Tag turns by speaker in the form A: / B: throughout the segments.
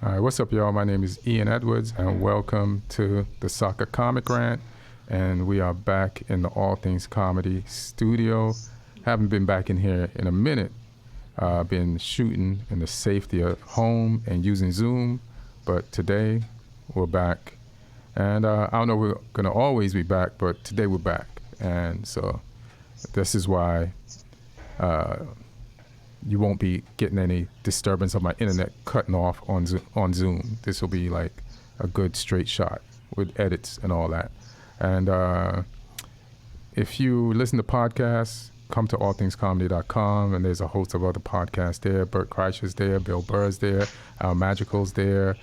A: All right, what's up, y'all? My name is Ian Edwards, and welcome to the Soccer Comic Rant. And we are back in the All Things Comedy studio. Haven't been back in here in a minute. Been shooting in the safety of home and using Zoom, but today we're back. And I don't know if we're going to always be back, but today we're back. And so this is why you won't be getting any disturbance of my internet cutting off on Zoom. This will be like a good straight shot with edits and all that. And if you listen to podcasts, come to allthingscomedy.com, and there's a host of other podcasts there. Bert Kreischer's there, Bill Burr's there, Al Magical's there,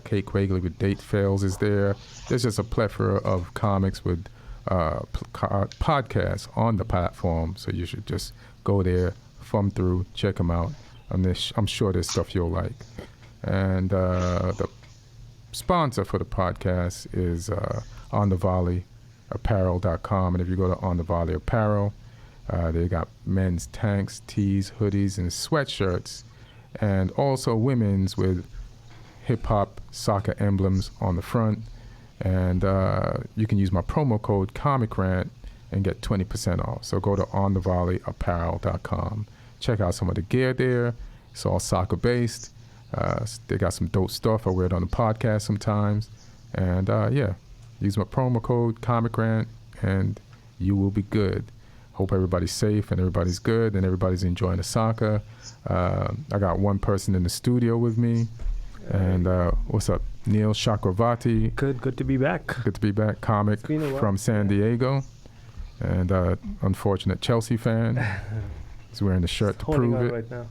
A: Kate Quagley with Date Fails is there. There's just a plethora of comics with podcasts on the platform, so you should just go there, thumb through, check them out. I'm sure there's stuff you'll like. And the sponsor for the podcast is OnTheVolleyApparel.com, and if you go to On The Volley Apparel, they got men's tanks, tees, hoodies, and sweatshirts, and also women's with hip-hop soccer emblems on the front. And you can use my promo code Comic Rant and get 20% off. So go to OnTheVolleyApparel.com. Check out some of the gear there. It's all soccer-based. They got some dope stuff. I wear it on the podcast sometimes. And yeah, use my promo code Comic Rant, and you will be good. Hope everybody's safe and everybody's good and everybody's enjoying the soccer. I got one person in the studio with me. And what's up, Neil Chakravarty?
B: Good to be back.
A: Good to be back. Comic from San Diego. And unfortunate Chelsea fan. He's wearing the shirt to prove it.
B: Right now.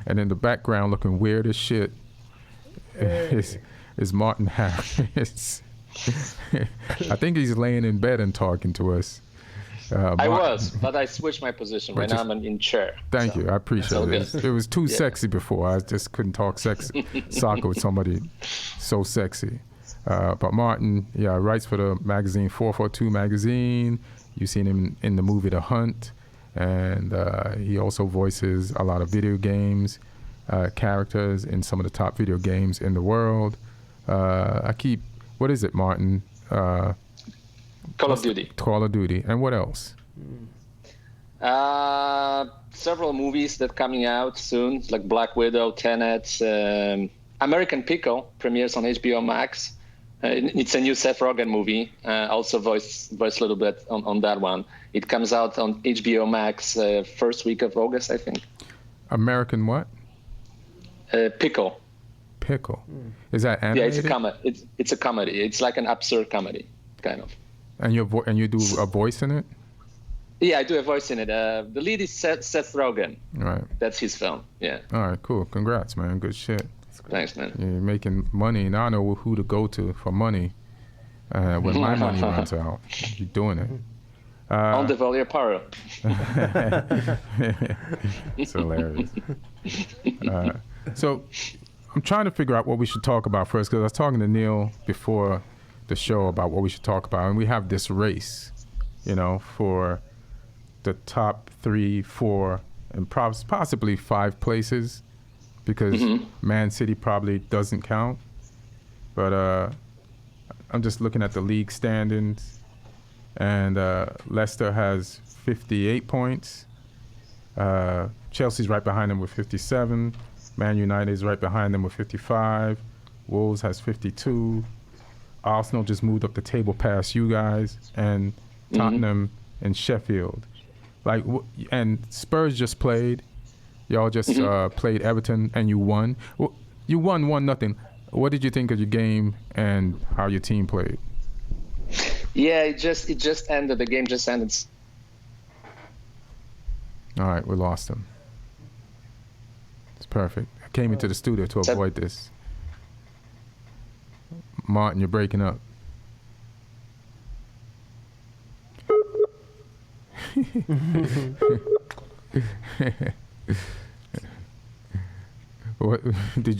A: And in the background, looking weird as shit, is Martin Harris. I think he's laying in bed and talking to us.
C: I was, but I switched my position. Right now I'm in chair.
A: Thank you. I appreciate it. It was too sexy before. I just couldn't talk soccer with somebody so sexy. But Martin, writes for the magazine 442 magazine. You've seen him in the movie The Hunt. And he also voices a lot of video games, characters in some of the top video games in the world. What is it, Martin?
C: Call of Duty.
A: Call of Duty. And what else?
C: Several movies that coming out soon, like Black Widow, Tenet, American Pickle premieres on HBO Max. It's a new Seth Rogen movie. Also voiced a little bit on that one. It comes out on HBO Max first week of August, I think.
A: American what?
C: Pickle.
A: Pickle. Is that animated?
C: Yeah, it's a comedy. It's a comedy. It's like an absurd comedy, kind of.
A: And you do a voice in it?
C: Yeah, I do a voice in it. The lead is Seth Rogen.
A: Right.
C: That's his film. Yeah.
A: All right, cool. Congrats, man. Good shit.
C: Thanks, man.
A: You're making money. Now I know who to go to for money when my money runs out. You're doing it.
C: On the Volley Apparel.
A: It's hilarious. So I'm trying to figure out what we should talk about first, because I was talking to Neil before the show about what we should talk about, and we have this race, for the top 3, 4, and possibly 5 places, because Man City probably doesn't count. But I'm just looking at the league standings, and Leicester has 58 points. Chelsea's right behind them with 57. Man United is right behind them with 55. Wolves has 52. Arsenal just moved up the table past you guys, and Tottenham and Sheffield. And Spurs just played. Y'all just played Everton, and you won. Well, you won 1-0. What did you think of your game and how your team played?
C: Yeah, it just ended. The game just ended.
A: All right, we lost him. It's perfect. I came into the studio to avoid this. Martin, you're breaking up. What,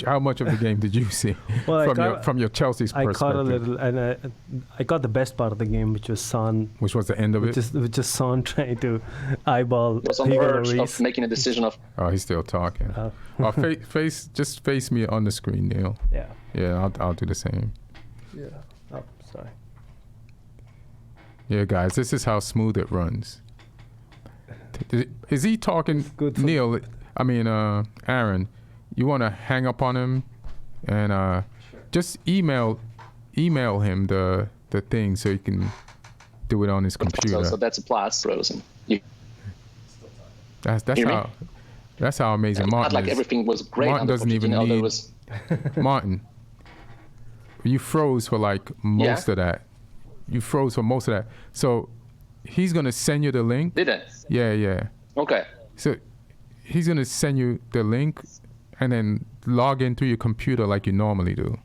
A: how much of the game did you see from your Chelsea's perspective?
B: I caught a little, and I got the best part of the game, which was Son.
A: Which was the end of it?
B: Which is Son trying to eyeball.
C: It was on the verge of making a decision of.
A: Oh, he's still talking. Just face me on the screen, Neil.
B: Yeah.
A: Yeah, I'll do the same.
B: Yeah. Oh, sorry.
A: Yeah, guys, this is how smooth it runs. Is he talking? Neil, I mean, Aaron, you want to hang up on him and
B: sure.
A: Just email him the thing so he can do it on his computer.
C: So that's a plus, Rosen.
A: That's how amazing Martin
C: like
A: is.
C: Everything was great.
A: Martin doesn't even need. Martin, you froze for like most of that. You froze for most of that. So he's gonna send you the link.
C: Did it?
A: Yeah.
C: Okay.
A: So he's gonna send you the link, and then log in through your computer like you normally do.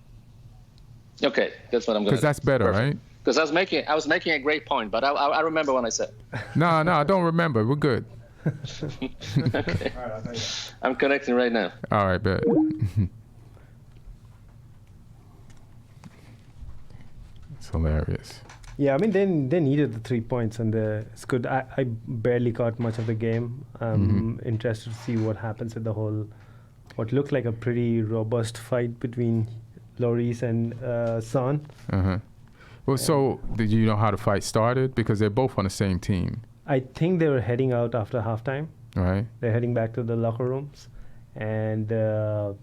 C: Okay, that's what I'm gonna.
A: Because that's better,
C: Perfect.
A: right?
C: Because I was making a great point, but I remember when I said.
A: No, I don't remember. We're good.
C: Okay. I'm connecting right now.
A: All right, bet. It's hilarious.
B: Yeah, I mean they needed the 3 points, and it's good. I barely caught much of the game. I'm interested to see what happens with the whole, what looked like a pretty robust fight between Lloris and Son.
A: Well, so did you know how the fight started? Because they're both on the same team.
B: I think they were heading out after halftime.
A: Right.
B: They're heading back to the locker rooms, and there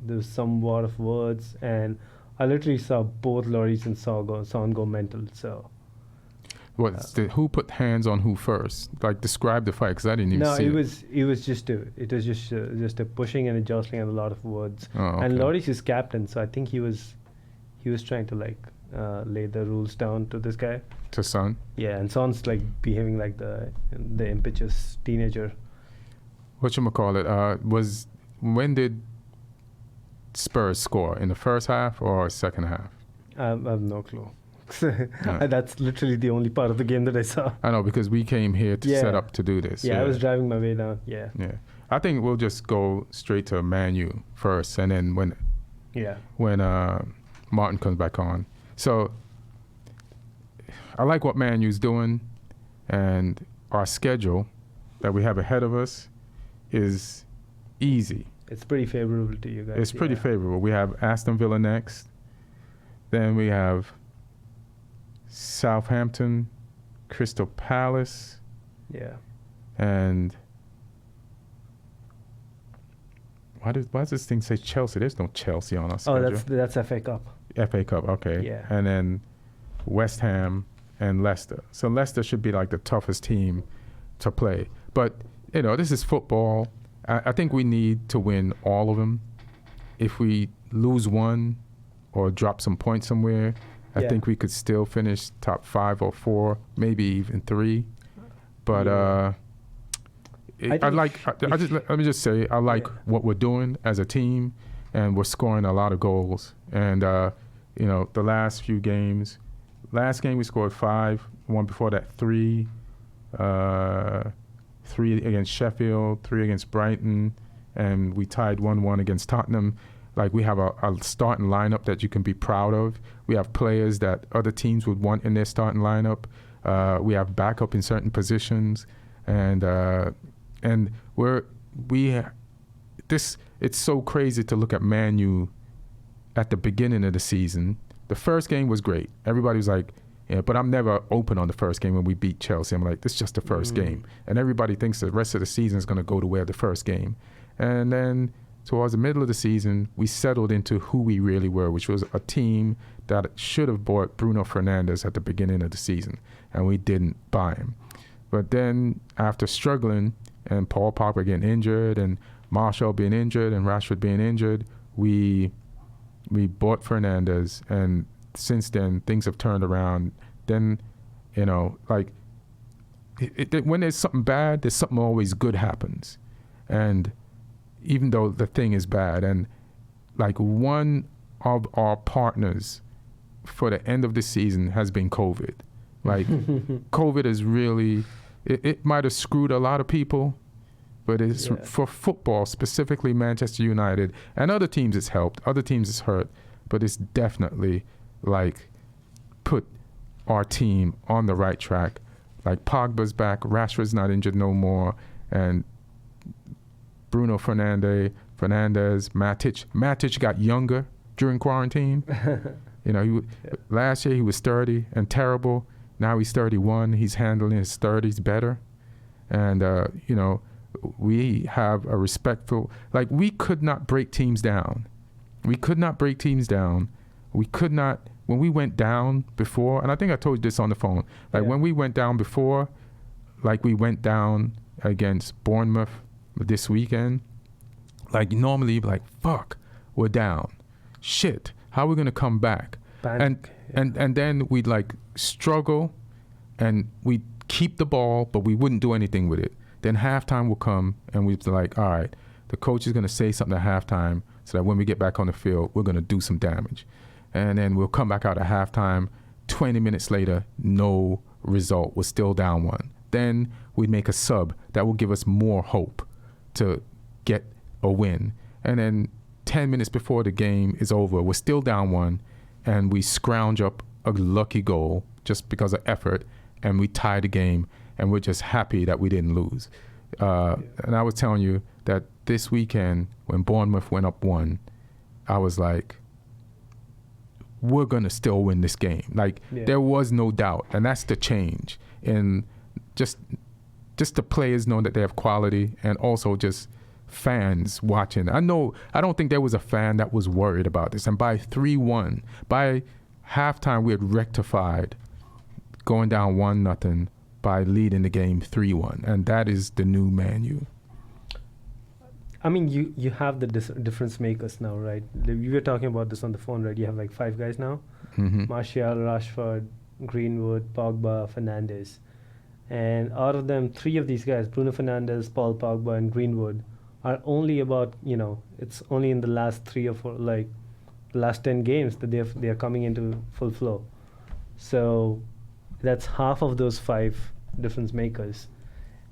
B: was somewhat of words, and I literally saw both Lloris and Son go mental. So,
A: who put hands on who first? Like, describe the fight, because I didn't even see it.
B: It was just a pushing and a jostling and a lot of words.
A: Oh, okay.
B: And Lloris is captain, so I think he was trying to lay the rules down to this guy.
A: To Son?
B: Yeah, and Son's behaving like the impetuous teenager.
A: Whatchamacallit, when did Spurs score? In the first half or second half?
B: I have no clue. That's literally the only part of the game that I saw.
A: I know, because we came here to set up to do this.
B: Yeah, I was driving my way down. Yeah.
A: I think we'll just go straight to Man U first, and then when Martin comes back on. So I like what Man U's doing, and our schedule that we have ahead of us is easy.
B: It's pretty favorable to you guys.
A: It's pretty favorable. We have Aston Villa next. Then we have Southampton, Crystal Palace.
B: Yeah.
A: And why does this thing say Chelsea? There's no Chelsea on our schedule.
B: Oh, that's FA Cup.
A: FA Cup, okay.
B: Yeah.
A: And then West Ham and Leicester. So Leicester should be like the toughest team to play. But, this is football. I think we need to win all of them. If we lose one or drop some points somewhere, I think we could still finish top 5 or 4, maybe even 3. But let me just say, I like what we're doing as a team, and we're scoring a lot of goals. And the last few games, last game we scored 5, one before that 3. 3 against Sheffield, 3 against Brighton, and we tied 1-1 against Tottenham. Like, we have a starting lineup that you can be proud of. We have players that other teams would want in their starting lineup. We have backup in certain positions, and it's so crazy to look at Man U at the beginning of the season. The first game was great. Everybody was like, yeah, but I'm never open on the first game when we beat Chelsea. I'm like, this is just the first game. And everybody thinks the rest of the season is going to go the way of the first game. And then towards the middle of the season, we settled into who we really were, which was a team that should have bought Bruno Fernandes at the beginning of the season. And we didn't buy him. But then after struggling and Paul Pogba getting injured and Martial being injured and Rashford being injured, we bought Fernandes, and since then things have turned around. Then when there's something bad, there's something always good happens. And even though the thing is bad, and like, one of our partners for the end of the season has been COVID. Like, COVID is really, it might have screwed a lot of people, but it's for football, specifically Manchester United and other teams it's helped, other teams it's hurt, but it's definitely like put our team on the right track. Like Pogba's back, Rashford's not injured no more, and Bruno Fernandes, Matic got younger during quarantine. Last year he was 30 and terrible. Now he's 31. He's handling his 30s better. And, we have a respectful, like we could not break teams down. We could not, when we went down before, and I think I told you this on the phone, like when we went down before, like we went down against Bournemouth this weekend, like normally you'd be like, fuck, we're down. Shit, how are we going to come back? And then we'd like struggle and we'd keep the ball, but we wouldn't do anything with it. Then halftime will come and we'd be like, all right, the coach is going to say something at halftime so that when we get back on the field, we're going to do some damage. And then we'll come back out at halftime. 20 minutes later, no result. We're still down 1. Then we'd make a sub that will give us more hope to get a win. And then 10 minutes before the game is over, we're still down 1, and we scrounge up a lucky goal just because of effort, and we tie the game, and we're just happy that we didn't lose. And I was telling you that this weekend when Bournemouth went up 1, I was like, we're going to still win this game. Like, there was no doubt, and that's the change. And just the players knowing that they have quality, and also just fans watching. I don't think there was a fan that was worried about this. And by 3-1, by halftime, we had rectified going down 1-0 by leading the game 3-1. And that is the new Man U.
B: I mean, you have the difference makers now, right? We were talking about this on the phone, right? You have like 5 guys now.
A: Mm-hmm.
B: Martial, Rashford, Greenwood, Pogba, Fernandes. And out of them, 3 of these guys, Bruno Fernandes, Paul Pogba, and Greenwood, are only about, it's only in the last 3 or 4, like the last 10 games that they are coming into full flow. So that's half of those 5 difference makers.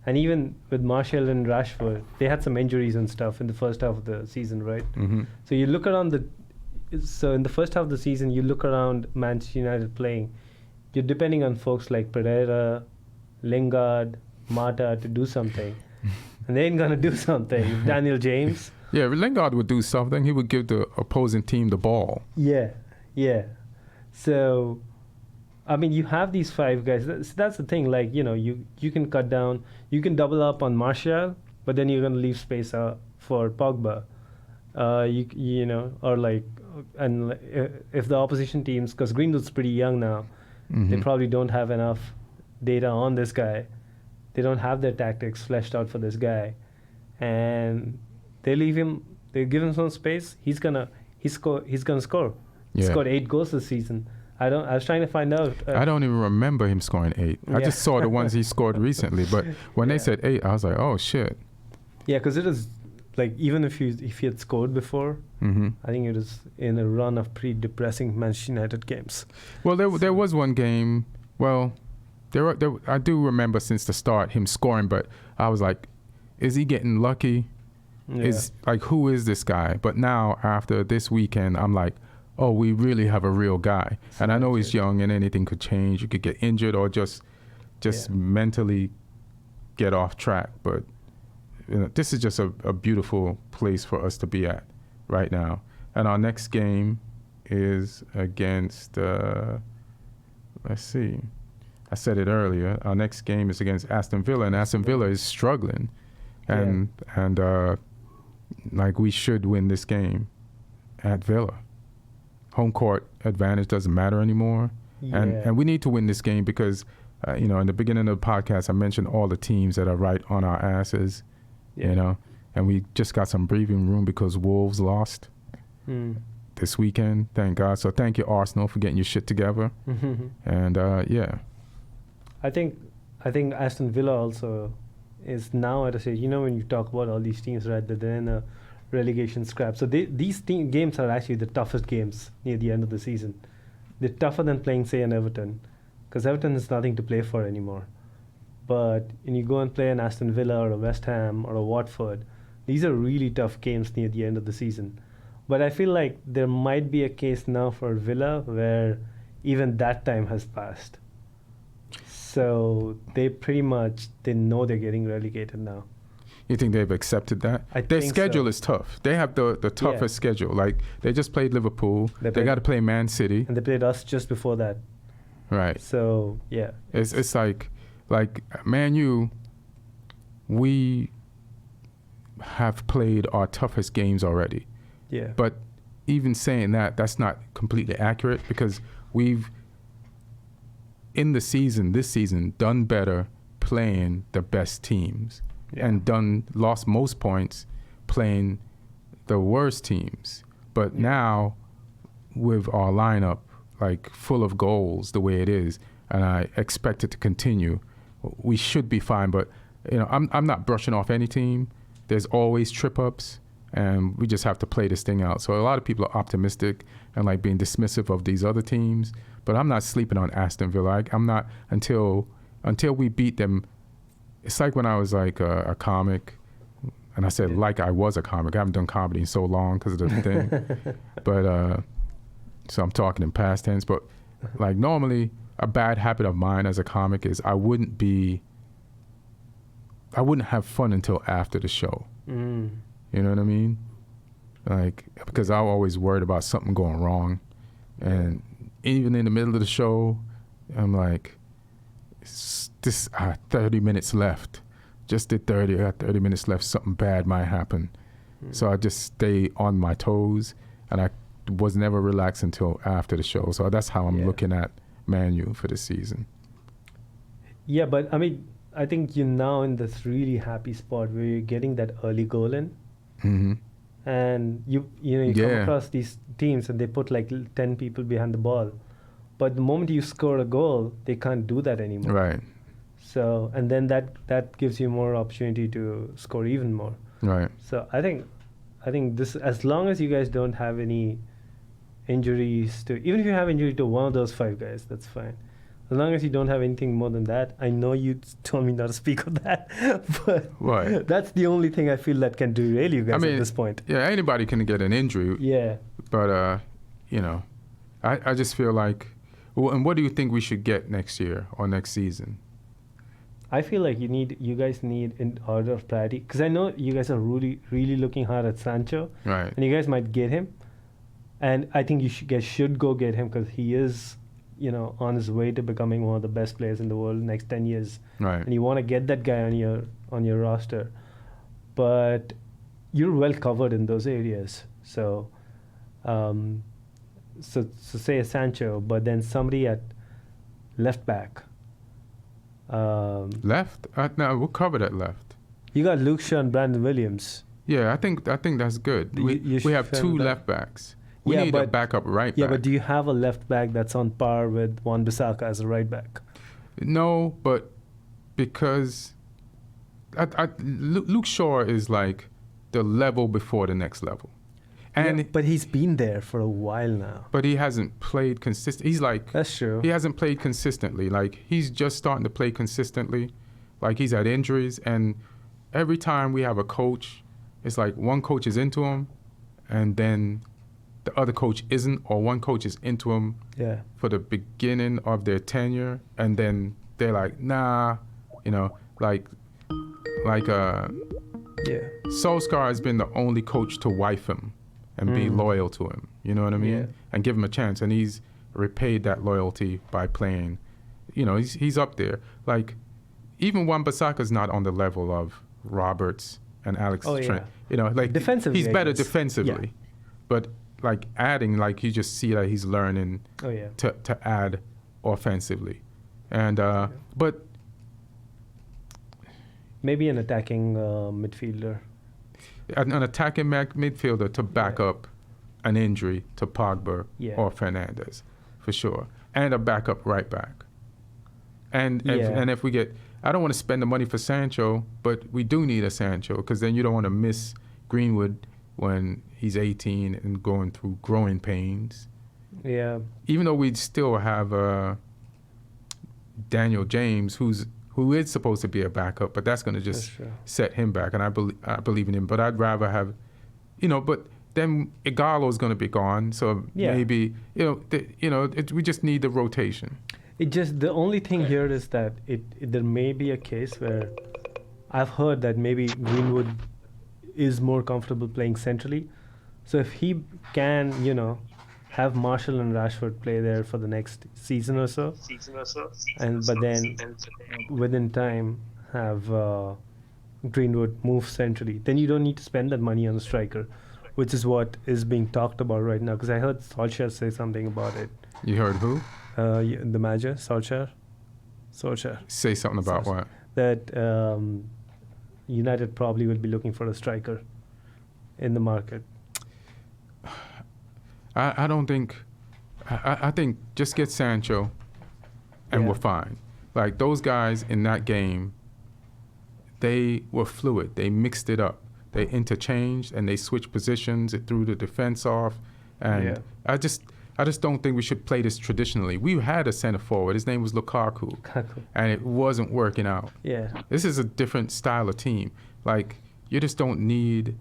B: And even with Martial and Rashford, they had some injuries and stuff in the first half of the season, right?
A: Mm-hmm.
B: So you look around so in the first half of the season, you look around Manchester United playing, you're depending on folks like Pereira, Lingard, Mata to do something. And they ain't going to do something. Daniel James.
A: Yeah, Lingard would do something. He would give the opposing team the ball.
B: Yeah. So, I mean, you have these 5 guys. That's the thing. Like, you can cut down. You can double up on Martial, but then you're going to leave space for Pogba. Or like, and if the opposition teams, because Greenwood's pretty young now, they probably don't have enough data on this guy. They don't have their tactics fleshed out for this guy, and they leave him. They give him some space. He's gonna score. He scored 8 goals this season. I was trying to find out.
A: I don't even remember him scoring 8. I just saw the ones he scored recently. But when they said 8, I was like, oh shit.
B: Yeah, because it is like, even if he had scored before, I think it was in a run of pretty depressing Manchester United games.
A: Well, there was one game. Well, I do remember since the start him scoring, but I was like, is he getting lucky?
B: Yeah.
A: Who is this guy? But now after this weekend, I'm like, oh, we really have a real guy. And I know he's young and anything could change. You could get injured or just mentally get off track. But this is just a beautiful place for us to be at right now. And our next game is against, let's see. I said it earlier. Our next game is against Aston Villa, and Aston Villa is struggling. And we should win this game at Villa. Home court advantage doesn't matter anymore.
B: Yeah.
A: And we need to win this game because, in the beginning of the podcast, I mentioned all the teams that are right on our asses, and we just got some breathing room because Wolves lost this weekend, thank God. So thank you, Arsenal, for getting your shit together. And,
B: I think Aston Villa also is now at a stage, when you talk about all these teams, right, that they're in a relegation scrap. So these games are actually the toughest games near the end of the season. They're tougher than playing, say, an Everton, because Everton has nothing to play for anymore. But when you go and play an Aston Villa or a West Ham or a Watford, these are really tough games near the end of the season. But I feel like there might be a case now for Villa where even that time has passed. So they know they're getting relegated now.
A: You think they've accepted that? Their schedule is tough. They have the toughest schedule. Like, they just played Liverpool. They got to play Man City.
B: And they played us just before that.
A: Right.
B: So, yeah.
A: It's like Man U, we have played our toughest games already.
B: Yeah.
A: But even saying that, that's not completely accurate, because we've, in this season, done better playing the best teams and lost most points playing the worst teams. But now, with our lineup, like, full of goals the way it is, and I expect it to continue, we should be fine. But, you know, I'm not brushing off any team. There's always trip-ups, and we just have to play this thing out. So a lot of people are optimistic and, like, being dismissive of these other teams. But I'm not sleeping on Aston Villa. I'm not until we beat them. It's like when I was like a comic, and I said like I was a comic. I haven't done comedy in so long because of the thing. But so I'm talking in past tense. But like normally, a bad habit of mine as a comic is I wouldn't have fun until after the show. You know what I mean? Like, because I'm always worried about something going wrong, and even in the middle of the show, I'm like, this 30 minutes left. Just did 30. I got 30 minutes left. Something bad might happen. So I just stay on my toes, and I was never relaxed until after the show. So that's how I'm looking at Man U for this season. Yeah,
B: but I mean, I think you're now in this really happy spot where you're getting that early goal in.
A: Mm-hmm.
B: And you come across these teams and they put like 10 people behind the ball. But the moment you score a goal, they can't do that anymore.
A: Right.
B: So, and then that gives you more opportunity to score even more.
A: Right.
B: So I think this, as long as you guys don't have any injuries even if you have injury to one of those 5 guys, that's fine. As long as you don't have anything more than that. I know you told me not to speak of that, but that's the only thing I feel that can derail you guys at this point.
A: Yeah, anybody can get an injury.
B: Yeah.
A: But, I just feel like, and what do you think we should get next year or next season?
B: I feel like you guys need in order of priority, because I know you guys are really, really looking hard at Sancho.
A: Right.
B: And you guys might get him. And I think you guys should go get him, because he is, on his way to becoming one of the best players in the world in the next 10 years.
A: Right.
B: And you want to get that guy on your roster. But you're well covered in those areas. So say a Sancho, but then somebody at left back.
A: Left? No, we're covered at left.
B: You got Luke Shaw and Brandon Williams.
A: Yeah, I think that's good. We have 2 left backs. We need a backup right back.
B: Yeah, but do you have a left back that's on par with Wan-Bissaka as a right back?
A: No, but because Luke Shaw is like the level before the next level. And
B: but he's been there for a while now.
A: But he hasn't played consistent. He's like,
B: that's true.
A: He hasn't played consistently. Like, he's just starting to play consistently. Like, he's had injuries, and every time we have a coach, it's like one coach is into him, and then the other coach isn't, or one coach is into him for the beginning of their tenure, and then they're like, nah, Solskjaer has been the only coach to wife him and be loyal to him, you know what I mean?
B: Yeah.
A: And give him a chance, and he's repaid that loyalty by playing. He's up there. Like, even Wan-Bissaka's not on the level of Roberts and Alex Trent. Like,
B: defensively,
A: he's better defensively, but like adding, like, you just see that he's learning to add offensively, and but
B: maybe an attacking midfielder.
A: An attacking midfielder to back up an injury to Pogba or Fernandes, for sure, and a backup right back. And if we get, I don't want to spend the money for Sancho, but we do need a Sancho, because then you don't want to miss Greenwood when he's 18 and going through growing pains. Yeah. Even though we'd still have Daniel James, who's who is supposed to be a backup, but that's going to just set him back. And I believe in him, but I'd rather have, but then Igalo is going to be gone, so maybe we just need the rotation.
B: The only thing here is that there may be a case where I've heard that maybe Greenwood is more comfortable playing centrally. So if he can, have Marshall and Rashford play there for the next season or so, but then within time have Greenwood move centrally, then you don't need to spend that money on a striker, which is what is being talked about right now. Because I heard Solskjaer say something about it.
A: You heard who?
B: The manager, Solskjaer.
A: Say something about what?
B: That United probably will be looking for a striker in the market.
A: I don't think. I think just get Sancho, and we're fine. Like those guys in that game, they were fluid. They mixed it up. They interchanged and they switched positions. It threw the defense off, and I just don't think we should play this traditionally. We had a center forward. His name was Lukaku, and it wasn't working out.
B: Yeah,
A: this is a different style of team. Like you just don't need.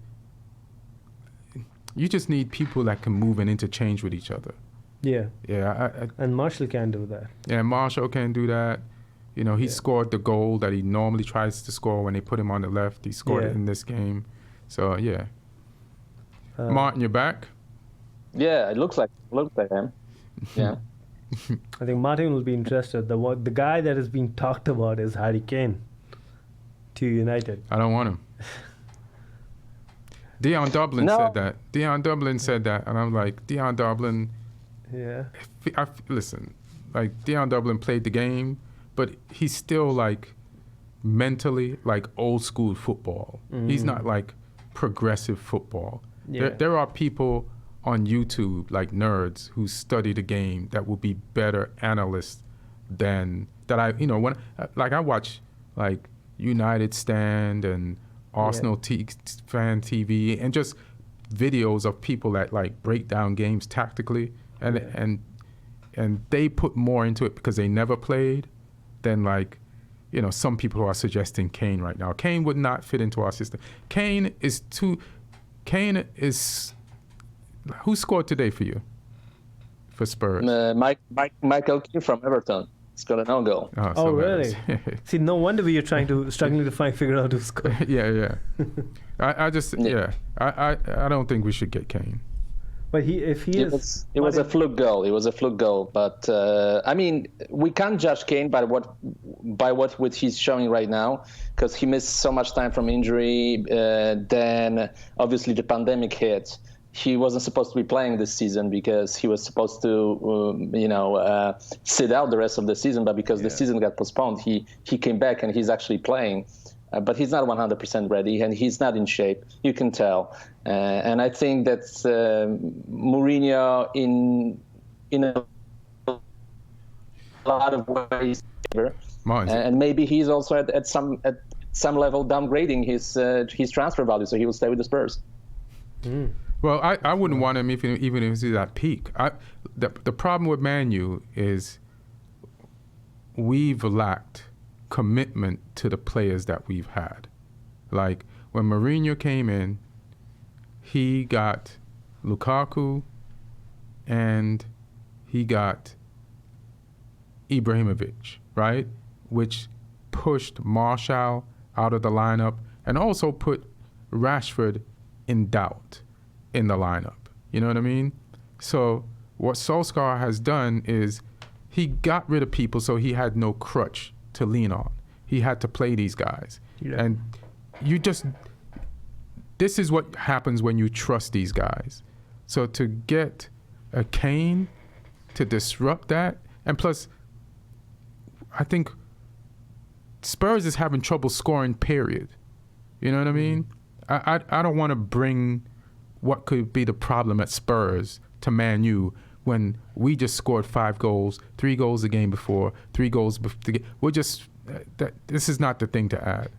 A: You just need people that can move and interchange with each other.
B: Yeah.
A: Yeah.
B: And Marshall can do that.
A: Yeah, Marshall can do that. He scored the goal that he normally tries to score when they put him on the left. He scored it in this game. So, yeah. Martin, you're back?
C: Yeah, it looks like him. Yeah.
B: I think Martin will be interested. The guy that is being talked about is Harry Kane to United.
A: I don't want him. Dion Dublin said that. And I'm like, Dion Dublin.
B: Yeah.
A: Listen, like Dion Dublin played the game, but he's still like mentally like old school football. He's not like progressive football. Yeah. There are people on YouTube, like nerds, who study the game that will be better analysts than that. When I watch like United Stand and Arsenal fan TV and just videos of people that like break down games tactically and they put more into it because they never played than like some people who are suggesting Kane right now. Kane would not fit into our system. Kane is who scored today for you for Spurs?
C: Michael Keane from Everton. It's got an own goal.
B: Oh really? See, no wonder we are struggling to figure out who scored.
A: Yeah. I don't think we should get Kane.
B: But it
C: was a fluke goal. It was a fluke goal. But we can't judge Kane by what he's showing right now, because he missed so much time from injury. Then obviously the pandemic hit. He wasn't supposed to be playing this season because he was supposed to, sit out the rest of the season. But because the season got postponed, he came back and he's actually playing. But he's not 100% ready and he's not in shape. You can tell. And I think that Mourinho in a lot of ways, and maybe he's also at some level downgrading his transfer value, so he will stay with the Spurs.
A: Well, I wouldn't want him even if he's at peak. The problem with Man U is we've lacked commitment to the players that we've had. Like when Mourinho came in, he got Lukaku and he got Ibrahimovic, right? Which pushed Marshall out of the lineup and also put Rashford in doubt in the lineup. You know what I mean? So what Solskjaer has done is he got rid of people so he had no crutch to lean on. He had to play these guys. Yeah. And this is what happens when you trust these guys. So to get a Kane to disrupt that, and plus, I think Spurs is having trouble scoring, period. You know what I mean? I don't want to bring what could be the problem at Spurs to Man U when we just scored 5 goals, 3 goals the game before, 3 goals. We're just, this is not the thing to add.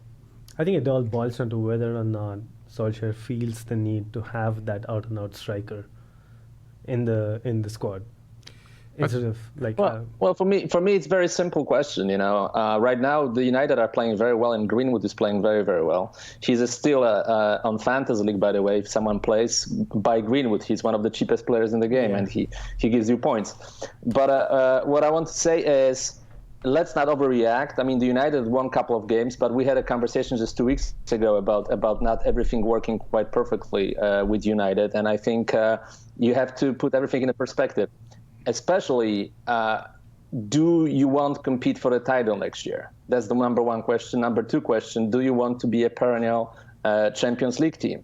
B: I think it all boils down to whether or not Solskjaer feels the need to have that out-and-out striker in the squad. instead of like.
C: Well, for me, it's a very simple question. Right now the United are playing very well, and Greenwood is playing very, very well. He's still on Fantasy League, by the way. If someone plays by Greenwood, he's one of the cheapest players in the game, and he gives you points. But what I want to say is, let's not overreact. I mean, the United won a couple of games, but we had a conversation just 2 weeks ago about not everything working quite perfectly with United, and I think you have to put everything in a perspective. Especially, do you want to compete for the title next year? That's the number one question. Number two question, do you want to be a perennial Champions League team?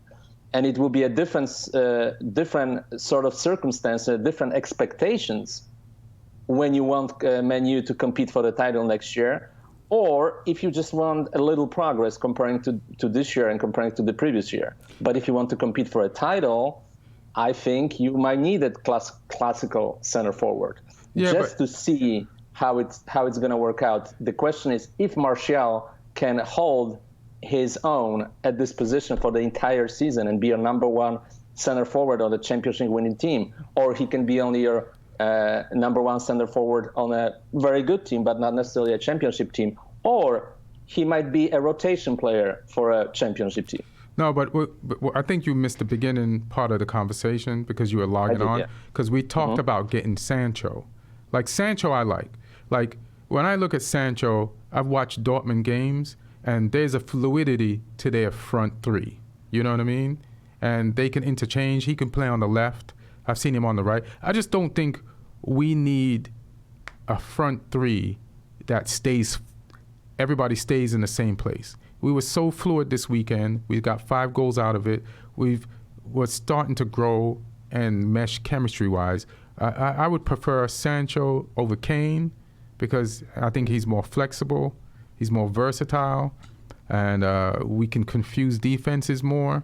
C: And it will be a different sort of circumstance, different expectations when you want Man U to compete for the title next year, or if you just want a little progress comparing to this year and comparing to the previous year. But if you want to compete for a title, I think you might need a classical center forward to see how it's going to work out. The question is if Martial can hold his own at this position for the entire season and be your number one center forward on the championship winning team, or he can be only your number one center forward on a very good team but not necessarily a championship team, or he might be a rotation player for a championship team.
A: No, but I think you missed the beginning part of the conversation because you were logging on. Because we talked about getting Sancho. Like, Sancho I like. Like, when I look at Sancho, I've watched Dortmund games, and there's a fluidity to their front three. You know what I mean? And they can interchange. He can play on the left. I've seen him on the right. I just don't think we need a front three that everybody stays in the same place. We were so fluid this weekend. We got 5 goals out of it. We're starting to grow and mesh chemistry-wise. I would prefer Sancho over Kane because I think he's more flexible, he's more versatile, and we can confuse defenses more.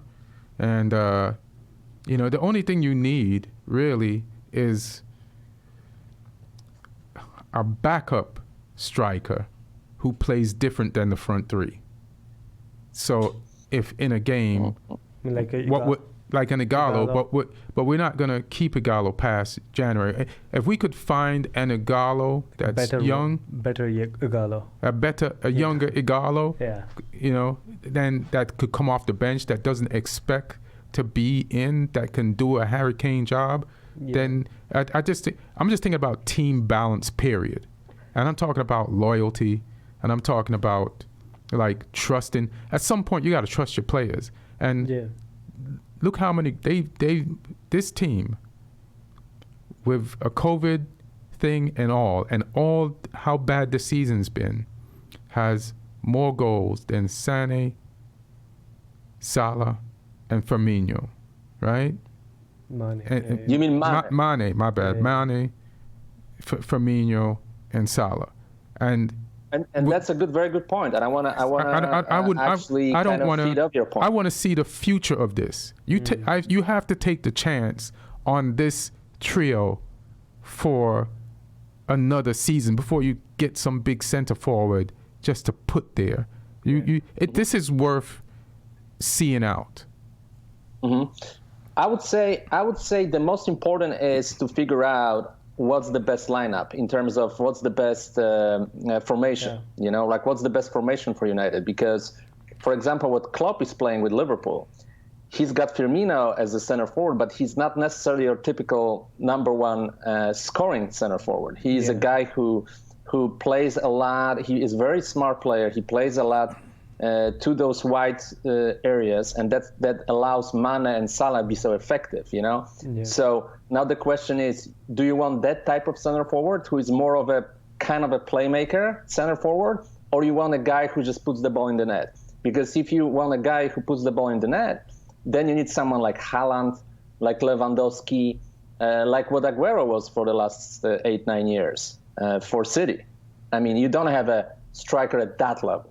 A: And, the only thing you need, really, is a backup striker who plays different than the front three. So if in a game, like an Igalo, but we're not going to keep Igalo past January. If we could find an Igalo that's
B: better Igalo,
A: a younger Igalo, then that could come off the bench, that doesn't expect to be in, that can do a Harry Kane job, then I'm just thinking about team balance, period. And I'm talking about loyalty, and I'm talking about like trusting. At some point, you got to trust your players. And look how many this team with a COVID thing and all how bad the season's been, has more goals than Sané, Salah, and Firmino, right?
B: Mane.
C: You mean Mane?
A: Mane, my bad. Mane, Firmino, and Salah, and
C: that's a very good point. And I want to feed up your point.
A: I want to see the future of this. You have to take the chance on this trio for another season before you get some big center forward just to put there. This is worth seeing out.
C: Mm-hmm. I would say the most important is to figure out what's the best lineup in terms of what's the best formation. Like what's the best formation for United? Because, for example, what Klopp is playing with Liverpool, he's got Firmino as a center forward, but he's not necessarily your typical number one scoring center forward. He's a guy who plays a lot. He is a very smart player. He plays a lot to those wide areas, and that allows Mane and Salah to be so effective, So now the question is, do you want that type of center forward who is more of a kind of a playmaker center forward, or you want a guy who just puts the ball in the net? Because if you want a guy who puts the ball in the net, then you need someone like Haaland, like Lewandowski, like what Aguero was for the last 8-9 years for City. I mean, you don't have a striker at that level.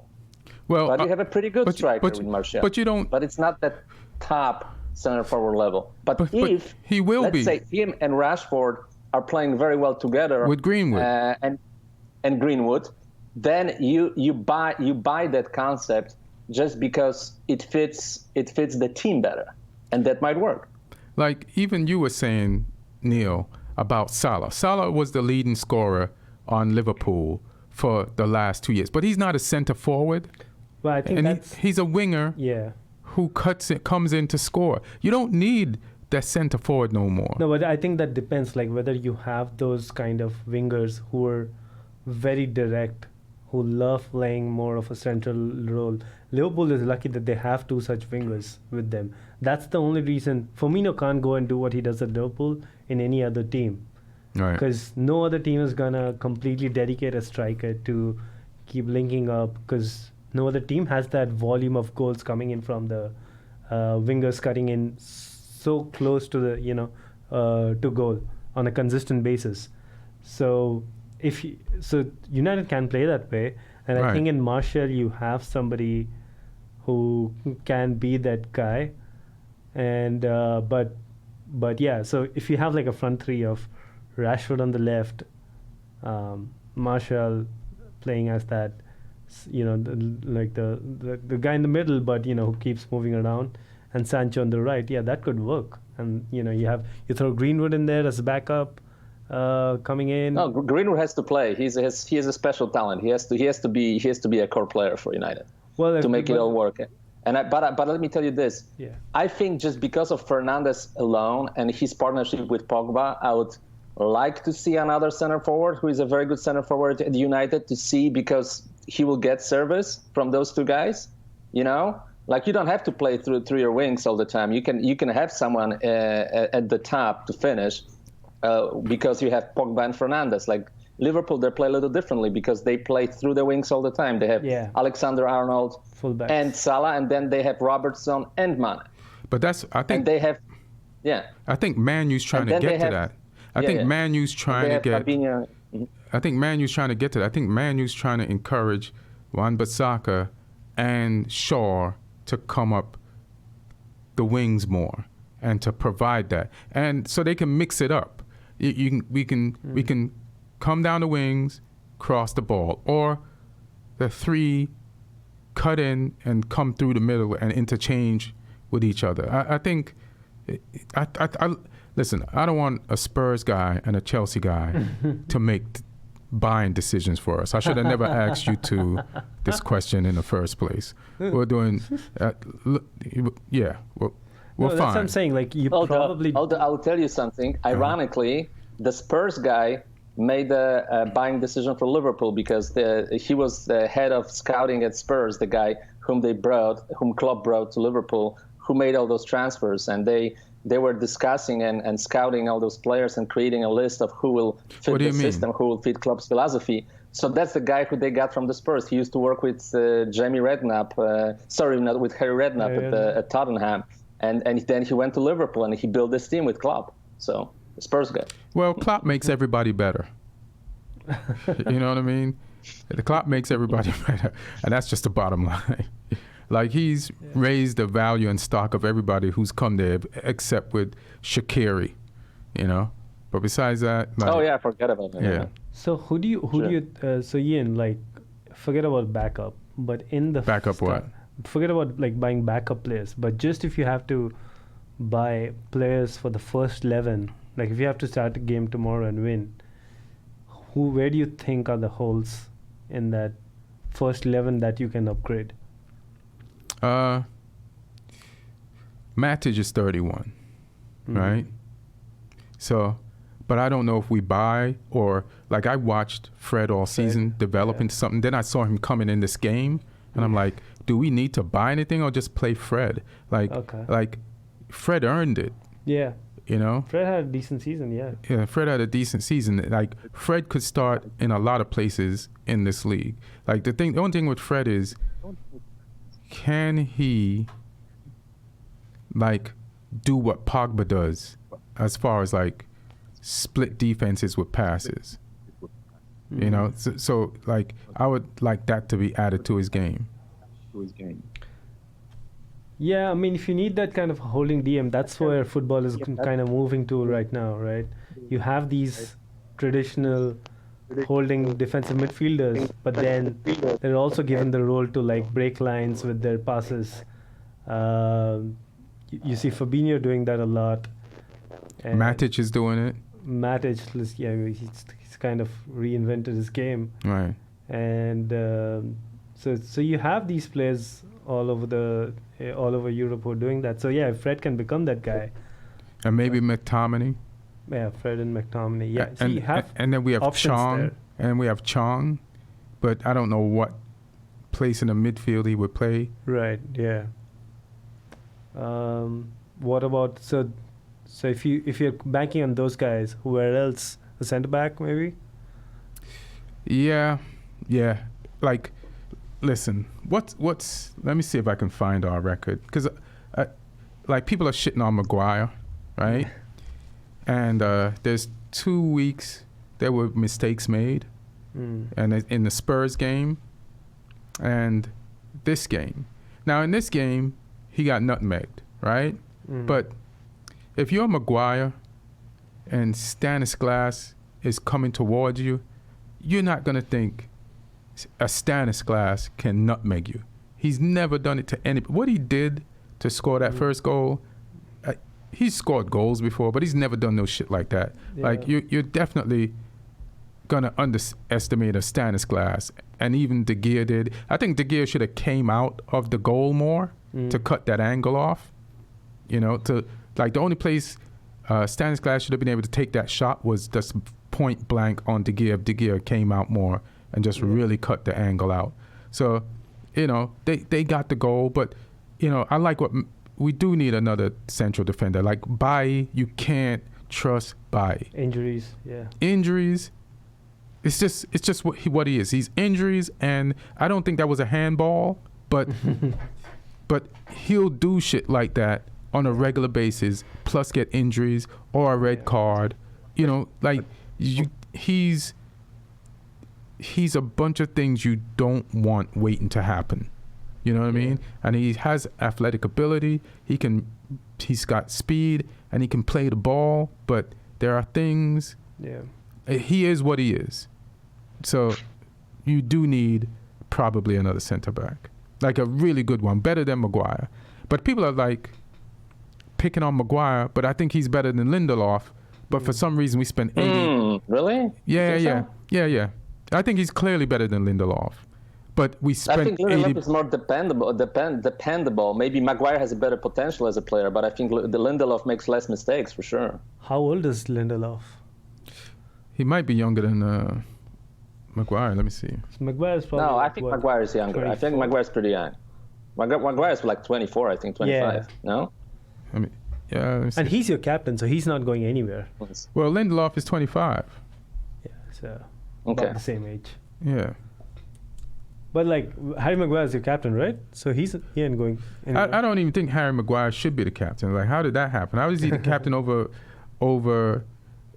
A: Well,
C: but you have a pretty good striker with Martial.
A: But you don't.
C: But it's not that top center forward level. But if
A: he will
C: let's say him and Rashford are playing very well together
A: with Greenwood
C: and Greenwood, then you buy that concept just because it fits the team better, and that might work.
A: Like even you were saying, Neil, about Salah. Salah was the leading scorer on Liverpool for the last 2 years, but he's not a center forward.
B: Well, I think
A: And
B: that's
A: he's a winger who comes in to score. You don't need that center forward no more.
B: No, but I think that depends, like whether you have those kind of wingers who are very direct, who love playing more of a central role. Liverpool is lucky that they have two such wingers with them. That's the only reason Firmino can't go and do what he does at Liverpool in any other team.
A: Right.
B: Because no other team is going to completely dedicate a striker to keep linking up, because no other team has that volume of goals coming in from the wingers cutting in so close to the, to goal on a consistent basis. So United can play that way. And I think in Martial you have somebody who can be that guy. And but yeah, so if you have like a front three of Rashford on the left, Martial playing as that, the guy in the middle, but who keeps moving around, and Sancho on the right, that could work. And you throw Greenwood in there as a backup, coming in.
C: No, Greenwood has to play. He is a special talent. He has to be a core player for United to make it all work. But let me tell you this.
B: Yeah.
C: I think just because of Fernandes alone and his partnership with Pogba, I would like to see another center forward who is a very good center forward at United, to see, because he will get service from those two guys. Like, you don't have to play through your wings all the time. You can have someone at the top to finish, because you have Pogba and Fernandes. Like Liverpool, they play a little differently because they play through the wings all the time. They have Alexander-Arnold
B: fullbacks
C: and Salah, and then they have Robertson and Mane.
A: But I think,
C: and they have,
A: I think Man U's trying to get to that. I think Man U's trying to get.
C: Fabinho.
A: I think Man U's trying to get to that. I think Man U's trying to encourage Wan-Bissaka and Shaw to come up the wings more and to provide that, and so they can mix it up. We can come down the wings, cross the ball, or the three cut in and come through the middle and interchange with each other. I think. Listen, I don't want a Spurs guy and a Chelsea guy to make buying decisions for us. I should have never asked you this question in the first place. We're doing, we're
B: no,
A: fine.
B: That's what I'm saying. Like,
C: I'll tell you something. Ironically, the Spurs guy made a buying decision for Liverpool because he was the head of scouting at Spurs, the guy whom Klopp brought to Liverpool, who made all those transfers, and they were discussing and scouting all those players and creating a list of who will fit the system, who will fit Klopp's philosophy. So that's the guy who they got from the Spurs. He used to work with Jamie Redknapp, not with Harry Redknapp at Tottenham. And then he went to Liverpool and he built this team with Klopp. So the Spurs guy.
A: Well, Klopp makes everybody better. You know what I mean? The Klopp makes everybody better. And that's just the bottom line. Like, he's raised the value and stock of everybody who's come there, except with Shaqiri, But besides that,
C: forget about that.
A: Yeah.
B: So who do you? So Ian, like, forget about backup, but in the
A: backup what?
B: Forget about like buying backup players, but just if you have to buy players for the first 11, like if you have to start a game tomorrow and win, where do you think are the holes in that first 11 that you can upgrade?
A: Matic is 31, right? So, but I don't know if we buy or, like, I watched Fred all season develop into something. Then I saw him coming in this game, and I'm like, do we need to buy anything or just play Fred? Like Fred earned it.
B: Yeah.
A: Fred
B: had a decent season,
A: Yeah, Fred had a decent season. Like, Fred could start in a lot of places in this league. Like, the only thing with Fred is, can he, like, do what Pogba does as far as, like, split defenses with passes? So like, I would like that to be added to his game.
B: Yeah, I mean, if you need that kind of holding DM, that's where football is kind of moving to right now, right? You have these traditional holding defensive midfielders, but then they're also given the role to like break lines with their passes. You see Fabinho doing that a lot.
A: Matic is doing it.
B: Matic, he's kind of reinvented his game,
A: Right.
B: and so you have these players all over Europe who are doing that. So yeah, Fred can become that guy.
A: And maybe McTominay.
B: Yeah, Fred and McTominay. Yeah, so
A: And,
B: you have
A: and then we have
B: options
A: Chong.
B: there.
A: And we have Chong. But I don't know what place in the midfield he would play.
B: Right. Yeah. What about so if you're banking on those guys, where else? A centre back maybe.
A: Yeah. Like, listen, what's let me see if I can find our record, because like, people are shitting on Maguire, right? And there's 2 weeks there were mistakes made, and in the Spurs game and this game. Now in this game he got nutmegged, right? But if you're Maguire and Stanislas is coming towards you, you're not gonna think a Stanislas can nutmeg you. He's never done it to anybody. What he did to score that first goal, he's scored goals before, but he's never done no shit like that.
B: Yeah.
A: Like, you're definitely gonna underestimate a Stanislas, and even De Gea did. I think De Gea should have came out of the goal more to cut that angle off. You know, to like, the only place Stanislas should have been able to take that shot was just point blank on De Gea. If De Gea came out more and just really cut the angle out. So, you know, they got the goal, but, you know, I like what we do need another central defender. Like, Bailly, you can't trust Bailly.
B: Injuries, yeah.
A: Injuries. It's just what he is. He's injuries, and I don't think that was a handball, but but he'll do shit like that on a regular basis, plus get injuries or a red card. You know, like, he's a bunch of things you don't want waiting to happen. You know what I mean? And he has athletic ability. He's got speed, and he can play the ball. But there are things.
B: Yeah.
A: He is what he is. So you do need probably another center back, like a really good one, better than Maguire. But people are like picking on Maguire, but I think he's better than Lindelof. But for some reason we spent 80.
C: Really?
A: Yeah. I think he's clearly better than Lindelof. But we spent
C: I think Lindelof is more dependable. Maybe Maguire has a better potential as a player, but I think the Lindelof makes less mistakes for sure.
B: How old is Lindelof?
A: He might be younger than Maguire. Let me see.
B: Maguire's probably.
C: No, I think Maguire is younger.
B: 24?
C: I think Maguire's pretty young. Maguire's like 24, I think, 25.
B: Yeah.
C: No?
A: I mean, yeah. Let me see.
B: And he's your captain, so he's not going anywhere.
A: Well, Lindelof is 25.
B: Yeah, so
C: Okay.
B: about the same age.
A: Yeah.
B: But like, Harry Maguire is your captain, right? So he ain't going anywhere.
A: I don't even think Harry Maguire should be the captain. Like, how did that happen? How is he the captain over,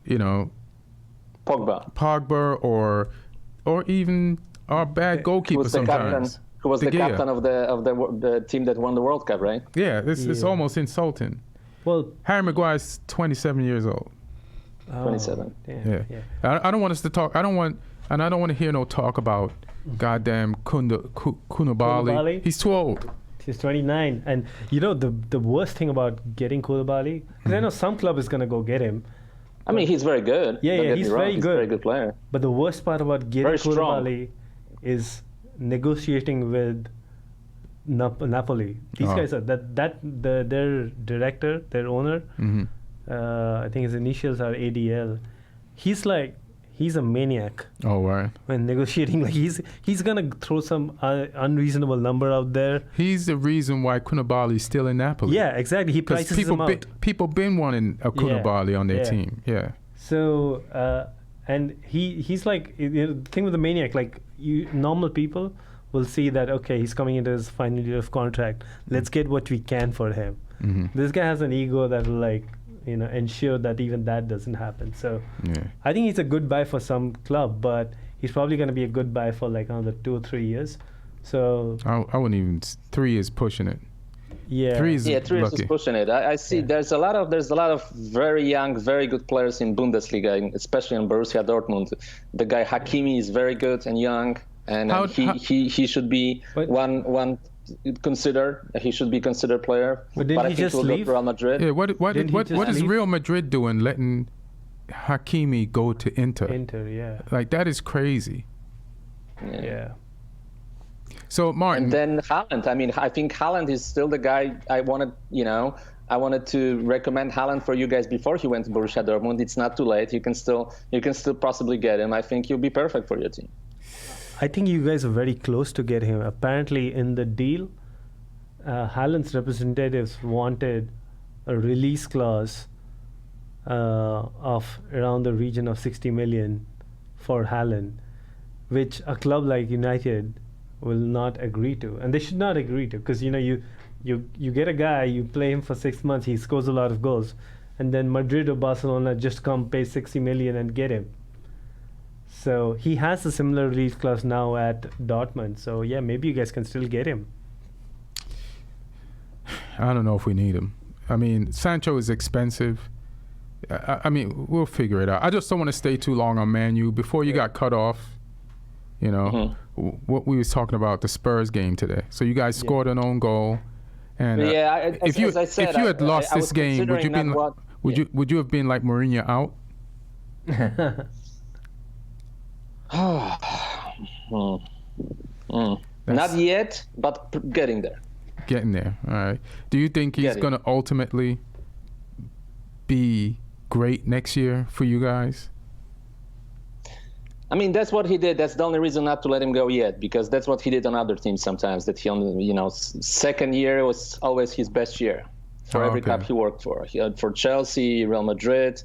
A: you know, Pogba or even our bad goalkeeper sometimes.
C: Who was the captain of the team that won the World Cup, right?
A: Yeah, it's almost insulting.
B: Well,
A: Harry Maguire's 27 years old.
C: 27.
A: Yeah. I don't want us to talk. I don't want to hear no talk about goddamn Koulibaly. He's too old.
B: He's 29, and you know the worst thing about getting Koulibaly, because I know some club is gonna go get him.
C: I mean, he's very good.
B: Yeah, he's very good.
C: He's a very good player.
B: But the worst part about getting Koulibaly is negotiating with Napoli. These guys are their director, their owner. I think his initials are ADL. He's a maniac.
A: Oh, right.
B: When negotiating, like he's gonna throw some unreasonable number out there.
A: He's the reason why Koulibaly is still in Napoli.
B: Yeah, exactly. He prices him out.
A: People been wanting a Koulibaly on their team. Yeah.
B: So and he's like, the thing with the maniac, like normal people will see that, okay, he's coming into his final year of contract. Let's get what we can for him. This guy has an ego that will ensure that even that doesn't happen. So I think he's a good buy for some club, but he's probably going to be a good buy for like another 2 or 3 years. So
A: I wouldn't even. 3 is pushing it.
B: Yeah,
A: 3 is
C: 3
A: lucky.
C: is pushing it. I see. There's a lot of very young, very good players in Bundesliga, especially in Borussia Dortmund. The guy Hakimi is very good and young, and he should be one. He should be considered player.
B: But didn't he just leave?
C: Real Madrid.
A: Yeah, what is Real Madrid doing letting Hakimi go to Inter?
B: Inter, yeah.
A: Like, that is crazy.
B: Yeah.
A: So, Martin.
C: And then Haaland. I mean, I think Haaland is still the guy I wanted, I wanted to recommend Haaland for you guys before he went to Borussia Dortmund. It's not too late. You can still possibly get him. I think he'll be perfect for your team.
B: I think you guys are very close to get him. Apparently, in the deal, Haaland's representatives wanted a release clause of around the region of 60 million for Haaland, which a club like United will not agree to, and they should not agree to, because you get a guy, you play him for 6 months, he scores a lot of goals, and then Madrid or Barcelona just come pay 60 million and get him. So he has a similar release clause now at Dortmund. So yeah, maybe you guys can still get him.
A: I don't know if we need him. I mean, Sancho is expensive. I mean, we'll figure it out. I just don't want to stay too long on Man U. Before you got cut off, what we was talking about, the Spurs game today. So you guys scored an own goal. And if you had lost this game, would you have been like Mourinho out?
C: Not yet, but getting there.
A: Getting there. All right. Do you think he's going to ultimately be great next year for you guys?
C: I mean, that's what he did. That's the only reason not to let him go yet, because that's what he did on other teams sometimes. That he only, second year was always his best year for every club he worked for. He had for Chelsea, Real Madrid,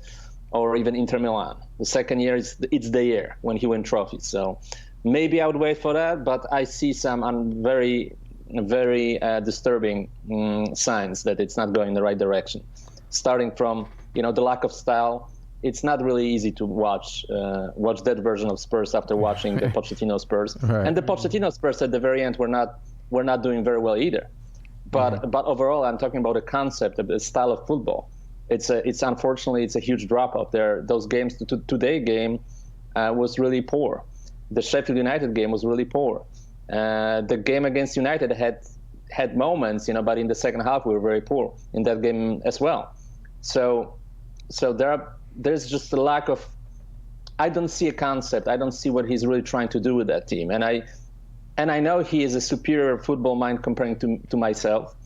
C: or even Inter Milan. The second year it's the year when he wins trophies. So maybe I would wait for that, but I see some very, very disturbing signs that it's not going in the right direction. Starting from the lack of style. It's not really easy to watch that version of Spurs after watching the Pochettino Spurs. Right. And the Pochettino Spurs at the very end were not doing very well either. But overall, I'm talking about a concept, a style of football. It's unfortunately a huge drop off there. Those games, today game was really poor. The Sheffield United game was really poor. The game against United had moments, but in the second half we were very poor in that game as well. So there's just a lack of. I don't see a concept. I don't see what he's really trying to do with that team. And I know he is a superior football mind comparing to myself,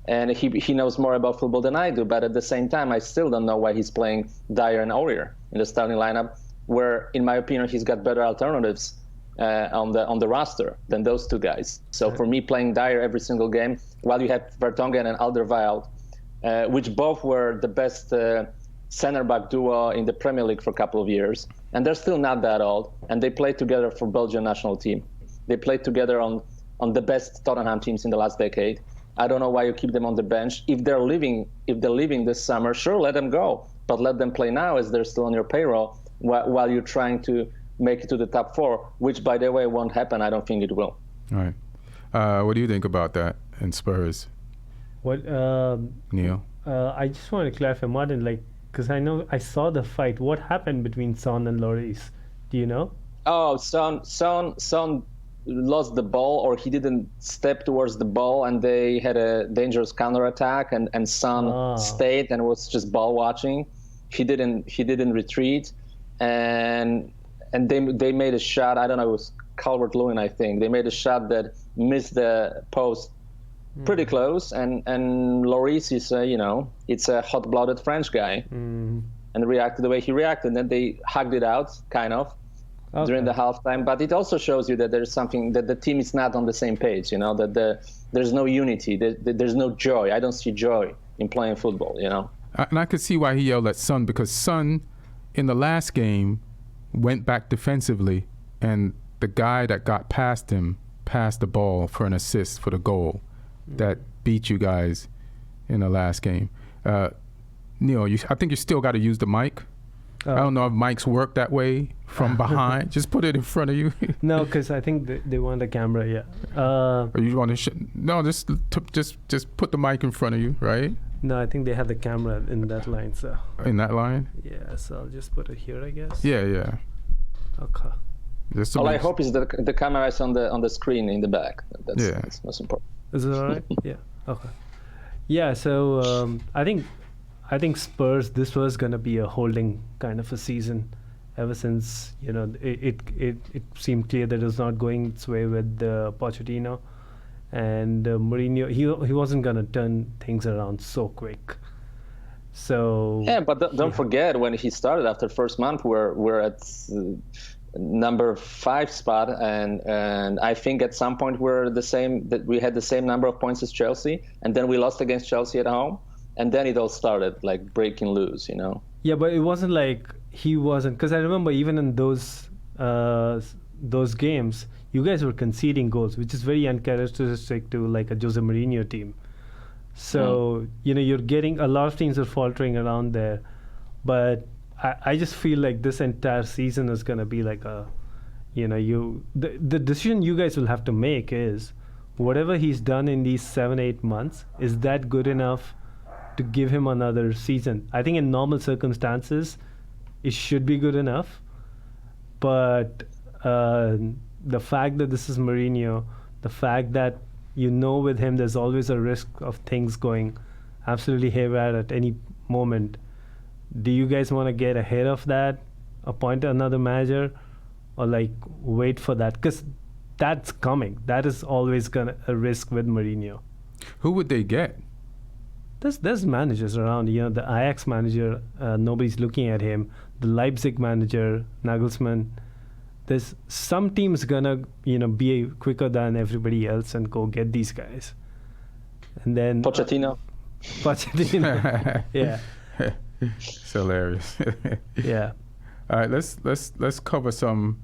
C: and he knows more about football than I do. But at the same time, I still don't know why he's playing Dyer and Aurier in the starting lineup, where, in my opinion, he's got better alternatives on the roster than those two guys. So for me, playing Dyer every single game, while you have Vertonghen and Alderweireld, which both were the best center-back duo in the Premier League for a couple of years, and they're still not that old, and they played together for Belgian national team. They played together on the best Tottenham teams in the last decade. I don't know why you keep them on the bench. If they're leaving this summer, sure, let them go, but let them play now as they're still on your payroll while you're trying to make it to the top four, which, by the way, won't happen. I don't think it will.
A: All right. What do you think about that in Spurs?
B: What,
A: Neil?
B: I just want to clarify, Martin, because I know I saw the fight. What happened between Son and Lloris? Do you know?
C: Oh, Son lost the ball, or he didn't step towards the ball, and they had a dangerous counterattack, and Son stayed and was just ball watching. He didn't retreat, and they made a shot. I don't know, it was Calvert-Lewin, I think. They made a shot that missed the post pretty close, and Lloris is it's a hot-blooded French guy, and reacted the way he reacted. And then they hugged it out, kind of, during the halftime. But it also shows you that there's something, that the team is not on the same page. That there's no unity, there's no joy. I don't see joy in playing football.
A: And I could see why he yelled at Son, because Son, in the last game, went back defensively, and the guy that got past him passed the ball for an assist for the goal that beat you guys in the last game. Neil, I think you still got to use the mic. I don't know if mics work that way from behind. Just put it in front of you.
B: No, because I think they want the camera. Yeah.
A: Or you want to? No, just put the mic in front of you, right?
B: No, I think they have the camera in that line. So.
A: In that line?
B: Yeah. So I'll just put it here, I guess.
A: Yeah.
B: Okay.
C: All I hope is that the camera is on the screen in the back. That's most important.
B: Is it all right? Yeah. Okay. Yeah. So I think I think Spurs, this was going to be a holding kind of a season ever since, it seemed clear that it was not going its way with Pochettino. And Mourinho, he wasn't going to turn things around so quick. So
C: yeah, but don't forget when he started after first month, we're at number 5 spot, and I think at some point we had the same number of points as Chelsea, and then we lost against Chelsea at home, and then it all started like breaking loose,
B: Yeah, but it wasn't like he wasn't, because I remember even in those games, you guys were conceding goals, which is very uncharacteristic to like a Jose Mourinho team. So, you're getting a lot of teams are faltering around there. But I just feel like this entire season is going to be like the decision you guys will have to make is whatever he's done in these 7-8 months, is that good enough to give him another season? I think in normal circumstances, it should be good enough. But the fact that this is Mourinho, the fact that with him, there's always a risk of things going absolutely haywire at any moment. Do you guys want to get ahead of that, appoint another manager, or like wait for that? Because that's coming. That is always a risk with Mourinho.
A: Who would they get?
B: There's managers around. The Ajax manager, nobody's looking at him. The Leipzig manager, Nagelsmann. There's some teams gonna be quicker than everybody else and go get these guys, and then
C: Pochettino,
B: yeah,
A: it's hilarious.
B: Yeah.
A: All right, let's cover some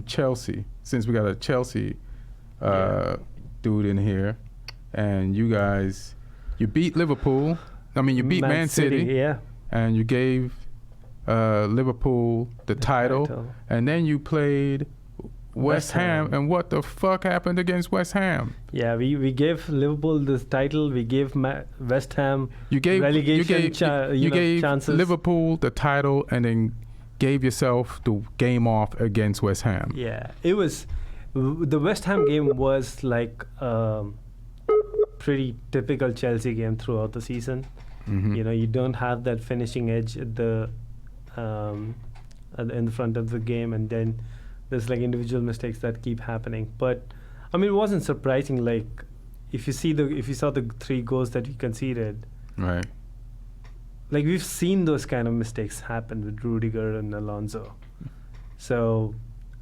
A: Chelsea, since we got a Chelsea dude in here, and you guys, you beat Liverpool. I mean, you beat Man City,
B: yeah,
A: and you gave Liverpool the title, and then you played West Ham. And what the fuck happened against West Ham?
B: Yeah, we gave Liverpool the title. We gave West Ham relegation chances.
A: Liverpool the title, and then gave yourself the game off against West Ham.
B: Yeah, it was the West Ham game was like pretty typical Chelsea game throughout the season.
A: Mm-hmm.
B: You don't have that finishing edge at in the front of the game, and then there's like individual mistakes that keep happening. But I mean, it wasn't surprising. Like if you saw the 3 goals that we conceded,
A: right?
B: Like we've seen those kind of mistakes happen with Rudiger and Alonso. So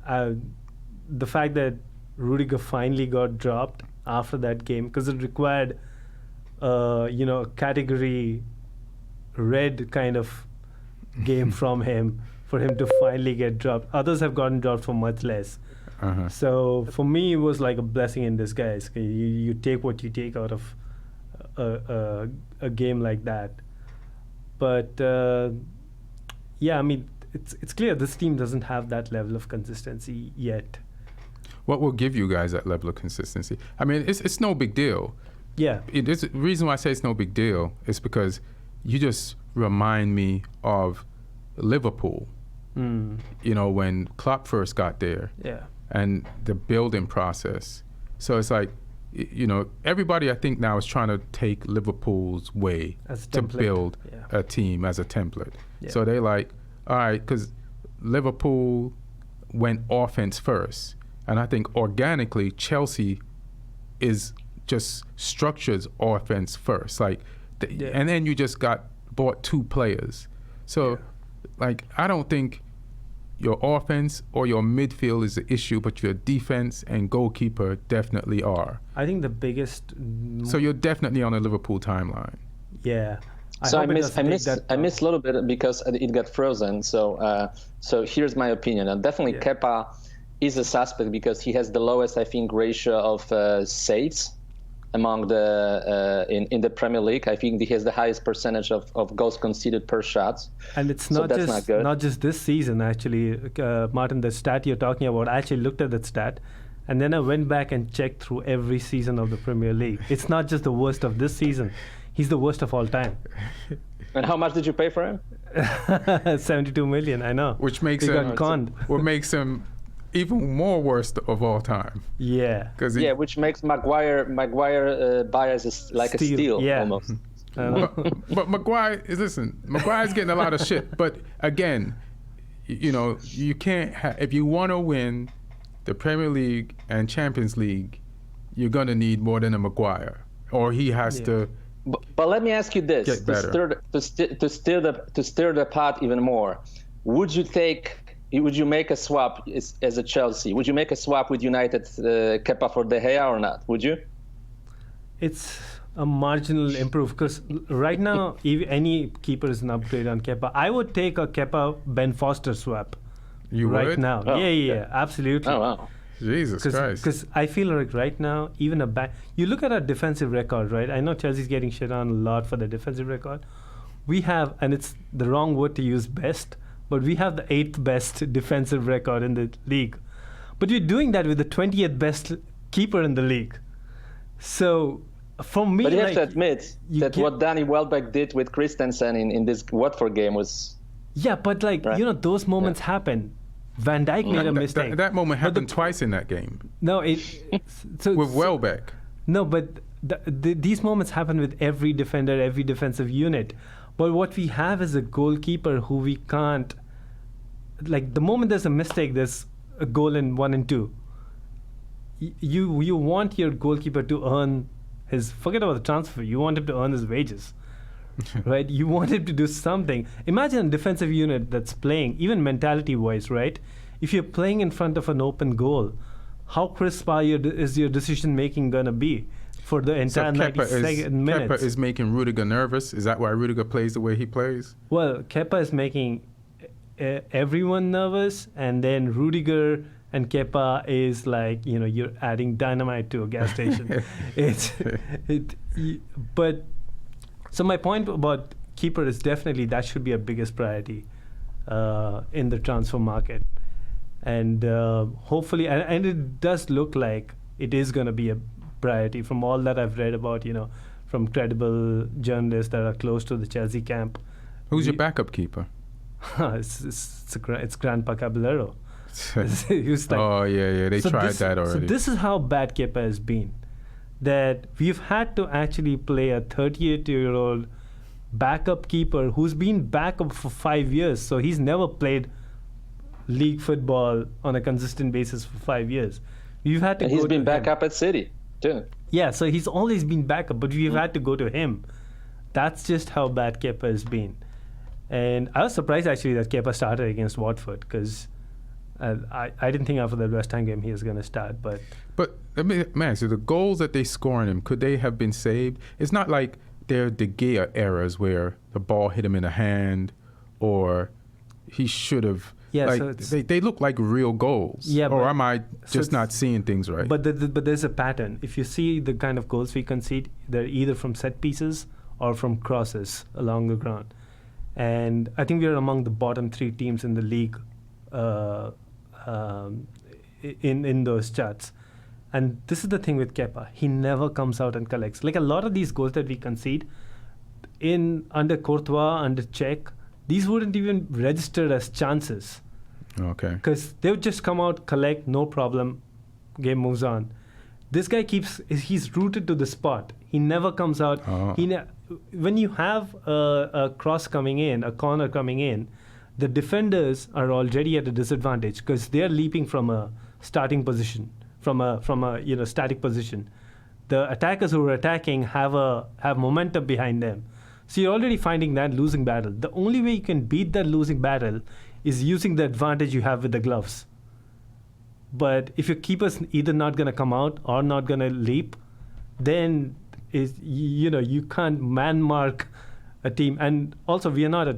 B: the fact that Rudiger finally got dropped after that game, because it required a category red kind of game from him for him to finally get dropped. Others have gotten dropped for much less.
A: Uh-huh.
B: So for me, it was like a blessing in disguise. You take what you take out of a game like that. But I mean, it's clear this team doesn't have that level of consistency yet.
A: What will give you guys that level of consistency? I mean, it's no big deal.
B: Yeah.
A: The reason why I say it's no big deal is because you just remind me of Liverpool. When Klopp first got there.
B: Yeah.
A: And the building process. So it's like, everybody I think now is trying to take Liverpool's way to build a team as a template.
B: Yeah.
A: So they like, all right, because Liverpool went offense first. And I think organically Chelsea is just structures offense first. Like, and then you just bought 2 players. So, I don't think your offense or your midfield is the issue, but your defense and goalkeeper definitely are.
B: I think the biggest.
A: So you're definitely on the Liverpool timeline.
B: Yeah.
C: I missed a little bit because it got frozen. So here's my opinion. And definitely Kepa is a suspect because he has the lowest, I think, ratio of saves among the in the Premier League. I think he has the highest percentage of goals conceded per shot.
B: And it's not just this season, actually, Martin. The stat you're talking about, I actually looked at that stat, and then I went back and checked through every season of the Premier League. It's not just the worst of this season; he's the worst of all time.
C: And how much did you pay for him?
B: 72 million. I know.
A: Which makes him
B: got conned.
A: What makes him even more worst of all time.
B: Yeah.
C: Which makes Maguire buy as a steal
B: yeah.
C: almost.
A: But Maguire Maguire's getting a lot of shit. But again, you can't if you want to win the Premier League and Champions League, you're gonna need more than a Maguire, or he has to.
C: But let me ask you this: to stir the pot even more, would you make a swap as a Chelsea? Would you make a swap with United, Kepa for De Gea or not? Would you?
B: It's a marginal improve because right now, if any keeper is an upgrade on Kepa. I would take a Kepa Ben Foster swap.
A: You
B: right
A: would?
B: now? Yeah, absolutely.
C: Oh wow.
A: Jesus Christ.
B: Because I feel like right now, even a back. You look at our defensive record, right? I know Chelsea's getting shit on a lot for their defensive record. We have, and it's the wrong word to use, best, but we have the 8th best defensive record in the league. But we're doing that with the 20th best keeper in the league. So, for me,
C: but you have to admit that what Danny Welbeck did with Christensen in this Watford game was.
B: Yeah, but right? Those moments happen. Van Dijk made a mistake.
A: That moment happened twice in that game.
B: No, so
A: with Welbeck.
B: No, but these moments happen with every defender, every defensive unit. But what we have is a goalkeeper who we can't. Like the moment there's a mistake, there's a goal in 1 and 2. You want your goalkeeper to earn his. Forget about the transfer. You want him to earn his wages. Right? You want him to do something. Imagine a defensive unit that's playing, even mentality-wise, right? If you're playing in front of an open goal, how crisp is your decision-making going to be for the entire 90 minutes?
A: Kepa is making Rudiger nervous? Is that why Rudiger plays the way he plays?
B: Well, Kepa is making everyone nervous, and then Rudiger and Kepa is like, you're adding dynamite to a gas station. But... So my point about keeper is definitely that should be a biggest priority in the transfer market. And hopefully, and it does look like it is going to be a priority from all that I've read about, from credible journalists that are close to the Chelsea camp.
A: Who's your backup keeper?
B: It's Grandpa Caballero.
A: Oh, yeah. They tried that already.
B: So this is how bad Kepa has been. That we've had to actually play a 38-year-old backup keeper who's been backup for 5 years. So he's never played league football on a consistent basis for 5 years. We've had to.
C: And he's been backup at City too.
B: Yeah, so he's always been backup, but we've had to go to him. That's just how bad Kepa has been. And I was surprised actually that Kepa started against Watford because I didn't think after the West Ham game he was going to start, but man, so the goals that they score on him, could they have been saved? It's not like they're De Gea errors where the ball hit him in the hand or he should have. Yeah, so they look like real goals. Yeah, or am I just not seeing things right? But there's a pattern. If you see the kind of goals we concede, they're either from set pieces or from crosses along the ground. And I think we are among the bottom 3 teams in the league in those charts. And this is the thing with Kepa. He never comes out and collects. Like a lot of these goals that we concede, under Courtois, under Czech, these wouldn't even register as chances.
A: Okay.
B: Because they would just come out, collect, no problem, game moves on. This guy he's rooted to the spot. He never comes out. Oh. When you have a cross coming in, a corner coming in, the defenders are already at a disadvantage because they're leaping from a starting position, from a static position. The attackers who are attacking have momentum behind them. So you're already finding that losing battle. The only way you can beat that losing battle is using the advantage you have with the gloves. But if your keeper's either not going to come out or not going to leap, then you can't man mark a team. And also, we are not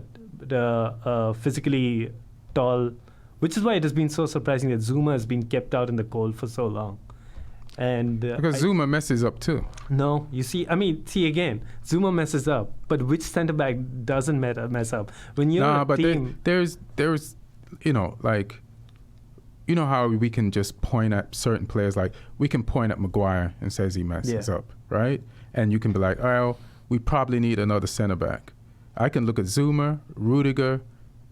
B: a physically tall, which is why it has been so surprising that Zuma has been kept out in the cold for so long. And
A: because Zuma messes up too.
B: No, again, Zuma messes up, but which centre back doesn't mess up? When you're
A: there's how we can just point at certain players, like we can point at Maguire and says he messes up, right? And you can be like, oh, we probably need another centre back. I can look at Zuma, Rudiger,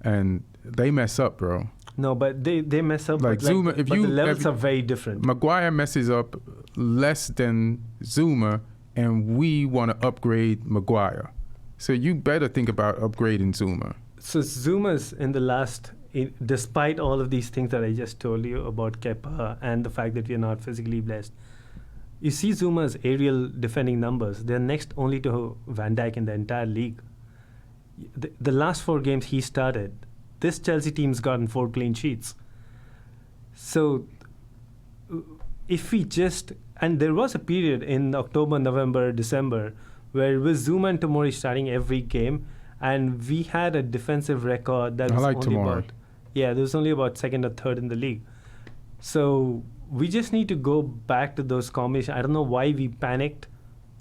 A: and they mess up, bro.
B: No, but they mess up.
A: Like Zuma,
B: the levels are very different.
A: Maguire messes up less than Zuma and we want to upgrade Maguire. So you better think about upgrading Zuma.
B: So Zuma's in the last, despite all of these things that I just told you about Kepa and the fact that we are not physically blessed, you see Zuma's aerial defending numbers. They're next only to Van Dijk in the entire league. The last 4 games he started, this Chelsea team's gotten 4 clean sheets. So if we just, and there was a period in October, November, December, where it was Zuma and Tomori starting every game, and we had a defensive record that was only
A: Tomori.
B: there was only about 2nd or 3rd in the league. So we just need to go back to those combinations. I don't know why we panicked.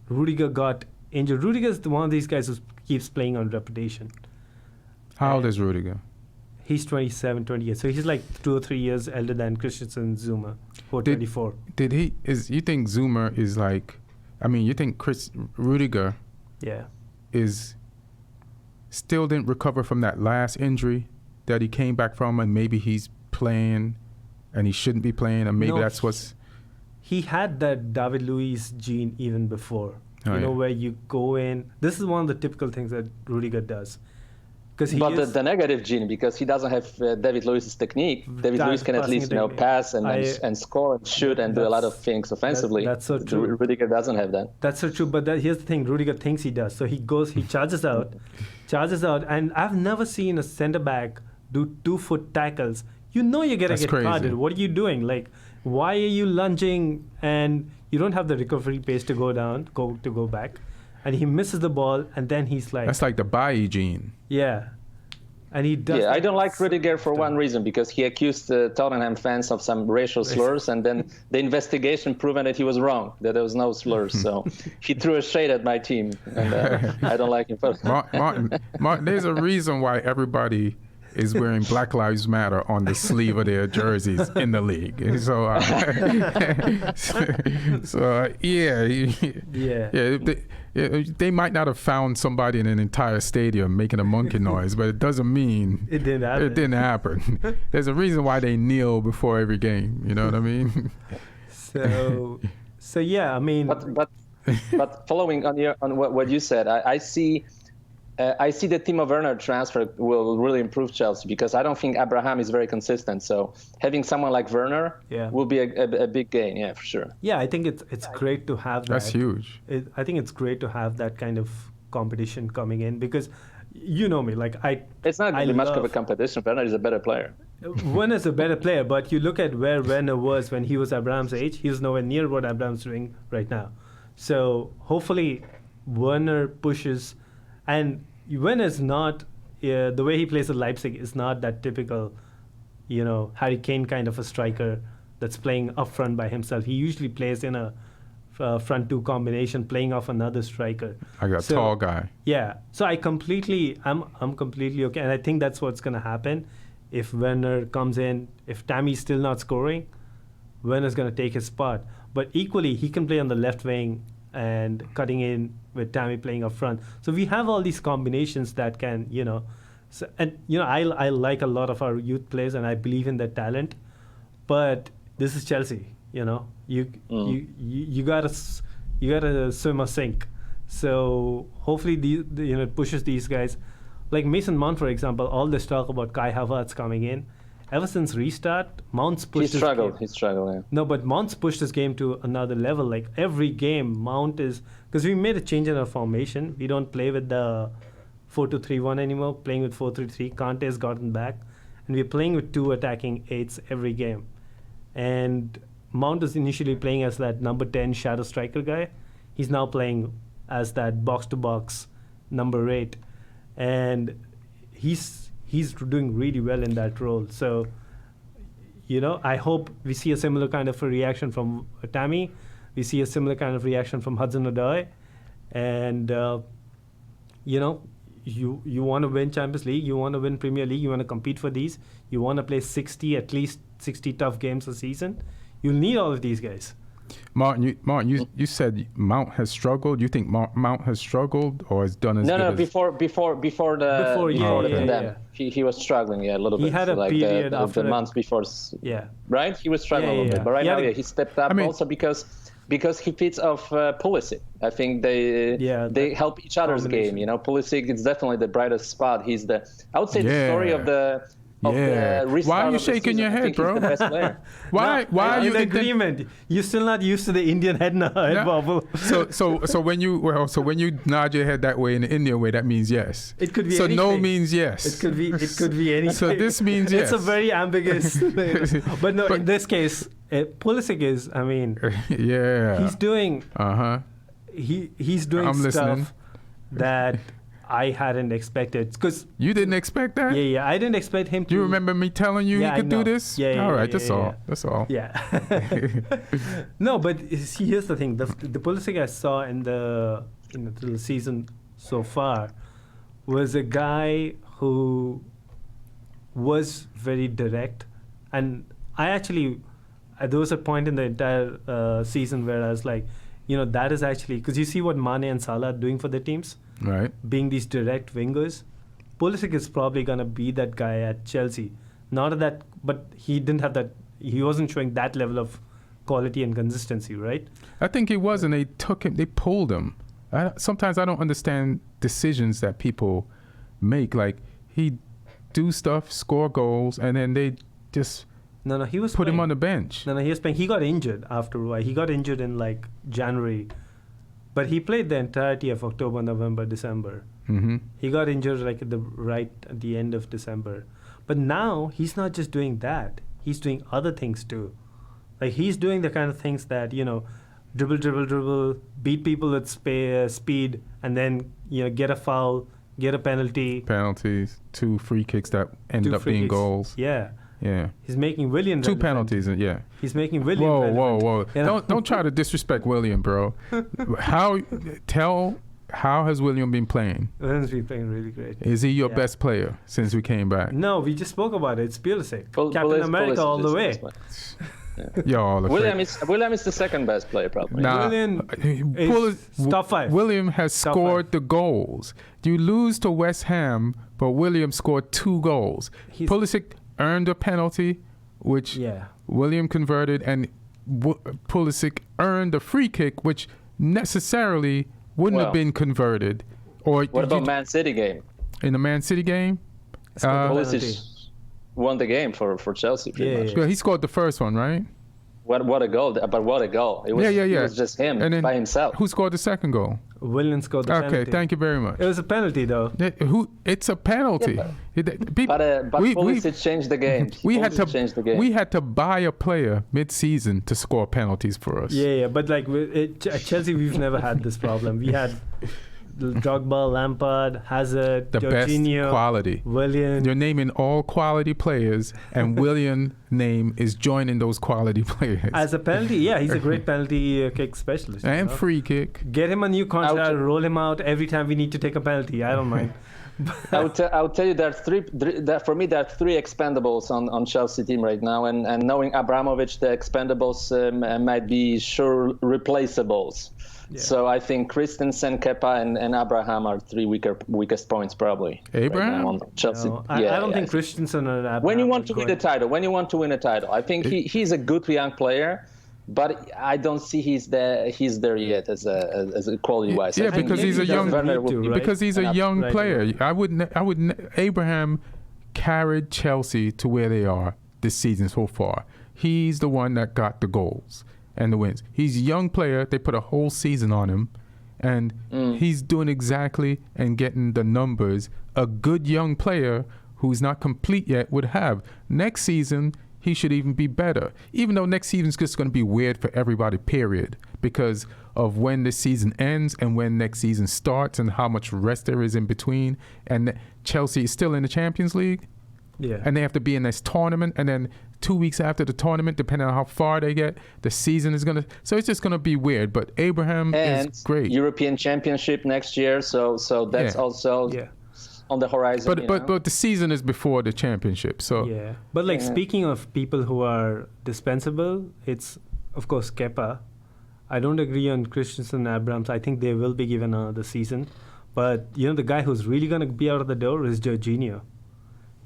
B: Rudiger got injured. Rudiger is one of these guys who keeps playing on reputation.
A: How old is Rudiger?
B: He's 27, 28. So he's like 2 or 3 years elder than Christensen and Zuma, who are 24.
A: You think Zuma is like, you think Rudiger still didn't recover from that last injury that he came back from, and maybe he's playing and he shouldn't be playing, and maybe that's what's...
B: He had that David Luiz gene even before, where you go in. This is one of the typical things that Rudiger does.
C: But the negative gene, because he doesn't have David Luiz's technique. David Luiz can at least pass and score and shoot and do a lot of things offensively.
B: That's so true.
C: Rudiger doesn't have that.
B: That's so true. But here's the thing: Rudiger thinks he does. So he charges out, and I've never seen a centre back do 2-foot tackles. You're gonna get carded. What are you doing? Like, why are you lunging and you don't have the recovery pace to go back? And he misses the ball, and then he's like...
A: That's like the Bailly gene.
B: Yeah. And he does...
C: Yeah, I don't like Rudiger for one reason, because he accused Tottenham fans of some racial slurs, and then the investigation proven that he was wrong, that there was no slurs. So he threw a shade at my team, and I don't like him.
A: Martin, there's a reason why everybody is wearing Black Lives Matter on the sleeve of their jerseys in the league. They might not have found somebody in an entire stadium making a monkey noise, but it doesn't mean
B: it didn't happen.
A: There's a reason why they kneel before every game. You know what I mean?
B: So yeah, I mean.
C: But following on what you said, I see the Timo Werner transfer will really improve Chelsea, because I don't think Abraham is very consistent. So having someone like Werner will be a big gain, for sure.
B: Yeah, I think it's great to have that.
A: That's huge.
B: I think it's great to have that kind of competition coming in, because you know me,
C: it's not really much of a competition. Werner is a better player.
B: Werner's a better player, but you look at where Werner was when he was Abraham's age. He's nowhere near what Abraham's doing right now. So hopefully Werner pushes. And Werner's not, the way he plays at Leipzig is not that typical, Harry Kane kind of a striker that's playing up front by himself. He usually plays in a front 2 combination, playing off another striker.
A: Like a tall guy.
B: Yeah. So I'm completely okay. And I think that's what's going to happen. If Werner comes in, if Tammy's still not scoring, Werner's going to take his spot. But equally, he can play on the left wing and cutting in with Tammy playing up front. So we have all these combinations that can, I like a lot of our youth players, and I believe in their talent. But this is Chelsea, you gotta swim or sink. So hopefully it pushes these guys, like Mason Mount, for example. All this talk about Kai Havertz coming in. Ever since restart, Mount's pushed his game.
C: He struggled, yeah.
B: No, but Mount's pushed his game to another level. Like every game, Mount is... Because we made a change in our formation. We don't play with the 4-2-3-1 anymore, playing with 4-3-3. Kante's gotten back. And we're playing with 2 attacking 8s every game. And Mount was initially playing as that number 10 shadow striker guy. He's now playing as that box-to-box number 8. And he's doing really well in that role. So, I hope we see a similar kind of a reaction from Tammy. We see a similar kind of reaction from Hudson-Odoi. And, you want to win Champions League, you want to win Premier League, you want to compete for these, you want to play at least 60 tough games a season. You'll need all of these guys.
A: Martin, you said Mount has struggled. You think Mount has struggled or has done as good as...
C: Before the pandemic, he was struggling, a little bit.
B: He had a period after
C: the months before. Right? He was struggling a little bit. But right now, he stepped up also because because he fits off Pulisic. I think they help each other's game. Pulisic is definitely the brightest spot. I would say the story of the
A: why are you shaking your head, bro? Why are you
B: in agreement? You're still not used to the Indian head bobble.
A: So when you nod your head that way in the Indian way, that means yes.
B: It could be.
A: So
B: anything.
A: No means yes.
B: It could be anything.
A: So this means yes.
B: It's a very ambiguous. But no, in this case, Pulisic is. I mean, he's doing. He's doing stuff that I hadn't expected, because
A: you didn't expect that.
B: Yeah, I didn't expect him to.
A: Do you remember me telling you he could do this?
B: Yeah.
A: All right, that's all.
B: Yeah. No, but see, here's the thing: the Pulisic I saw in the season so far was a guy who was very direct, and I actually there was a point in the entire season where I was like, that is actually, because you see what Mane and Salah are doing for their teams.
A: Right.
B: Being these direct wingers. Pulisic is probably going to be that guy at Chelsea. Not that, but he didn't have that, he wasn't showing that level of quality and consistency, right?
A: I think he was, and they pulled him. Sometimes I don't understand decisions that people make. Like, he do stuff, score goals, and then they just
B: he was
A: put him on the bench.
B: He was playing. He got injured after a while. He got injured in January. But he played the entirety of October, November, December.
A: Mm-hmm.
B: He got injured at the end of December. But now he's not just doing that. He's doing other things too. Like, he's doing the kind of things that, dribble, beat people with speed, and then, get a foul, get a penalty.
A: Penalties, 2 free kicks that ended up being goals.
B: Yeah.
A: Yeah.
B: He's making William
A: 2 penalties, yeah.
B: He's making William
A: Whoa. Don't try to disrespect William, bro. How has William been playing?
B: William's been playing really great.
A: Is he your best player since we came back?
B: No, we just spoke about it. It's Pulisic. Captain America all the way.
C: William is the second best player, probably.
B: William is top 5.
A: William has scored the goals. You lose to West Ham, but William scored 2 goals. Pulisic earned a penalty, which William converted, and Pulisic earned a free kick, which necessarily wouldn't have been converted. Or
C: what about Man City game?
A: In the Man City game,
C: Pulisic won the game for Chelsea. Pretty much.
A: Yeah, he scored the first one, right?
C: What a goal! But what a goal! It was, It was just him by himself.
A: Who scored the second goal?
B: William scored the penalty.
A: Okay, thank you very much.
B: It was a penalty, though.
A: It's a penalty.
C: But Pulisic changed the game.
A: We had to buy a player mid-season to score penalties for us.
B: Yeah, but at Chelsea, we've never had this problem. We had Drogba, Lampard, Hazard, Jorginho,
A: best quality.
B: William.
A: You're naming all quality players, and William's name is joining those quality players.
B: As a penalty, he's a great penalty kick specialist.
A: And free kick.
B: Get him a new contract, roll him out every time we need to take a penalty. I don't mind.
C: I'll tell you for me there are 3 expendables on Chelsea team right now, and knowing Abramovich, the expendables might be sure replaceables. Yeah. So I think Christensen, Kepa, and Abraham are 3 weakest points probably.
A: Abraham?
C: Right on Chelsea.
B: No, I don't think Christensen or Abraham.
C: When you want to win a title, I think he's a good young player, but I don't see he's there yet as a quality wise.
A: Yeah, because he's a young player. I wouldn't. Abraham carried Chelsea to where they are this season so far. He's the one that got the goals and the wins. He's a young player. They put a whole season on him, and he's doing exactly and getting the numbers a good young player who's not complete yet would have. Next season, he should even be better, even though next season's just going to be weird for everybody, period, because of when the season ends and when next season starts and how much rest there is in between. And Chelsea is still in the Champions League.
B: Yeah.
A: And they have to be in this tournament, and then 2 weeks after the tournament, depending on how far they get, the season is going to... So it's just going to be weird, but Abraham is great.
C: European Championship next year, so that's also on the horizon.
A: But the season is before the championship, so...
B: Yeah, but speaking of people who are dispensable, it's, of course, Kepa. I don't agree on Christensen and Abrahams. I think they will be given the season. But, the guy who's really going to be out of the door is Jorginho.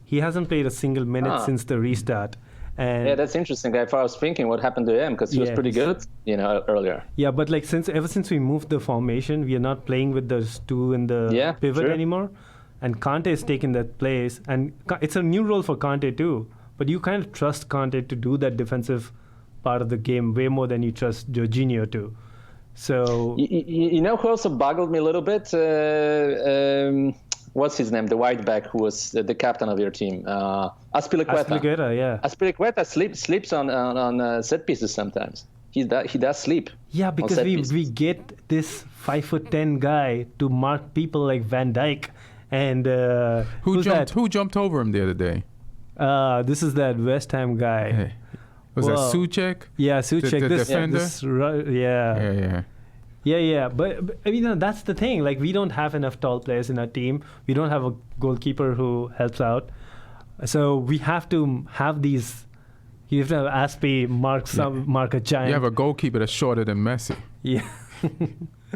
B: He hasn't played a single minute since the restart. And
C: Yeah, that's interesting. I was thinking what happened to him because he was pretty good, earlier.
B: Yeah, but like ever since we moved the formation, we are not playing with those two in the pivot anymore, and Kante is taking that place, and it's a new role for Kante too. But you kind of trust Kante to do that defensive part of the game way more than you trust Jorginho to. So
C: you know who also boggled me a little bit? What's his name? The white back who was the captain of your team, Azpilicueta. Azpilicueta sleeps on set pieces sometimes. He does sleep.
B: Yeah, because we get this 5'10" guy to mark people like Van Dijk, and
A: who jumped over him the other day?
B: This is that West Ham guy.
A: Hey. Was that Souček?
B: Yeah, Souček.
A: The defender?
B: Yeah. But I mean, that's the thing. Like, we don't have enough tall players in our team. We don't have a goalkeeper who helps out. So we have to have these. You have to have Aspi mark a giant.
A: You have a goalkeeper that's shorter than Messi.
B: Yeah.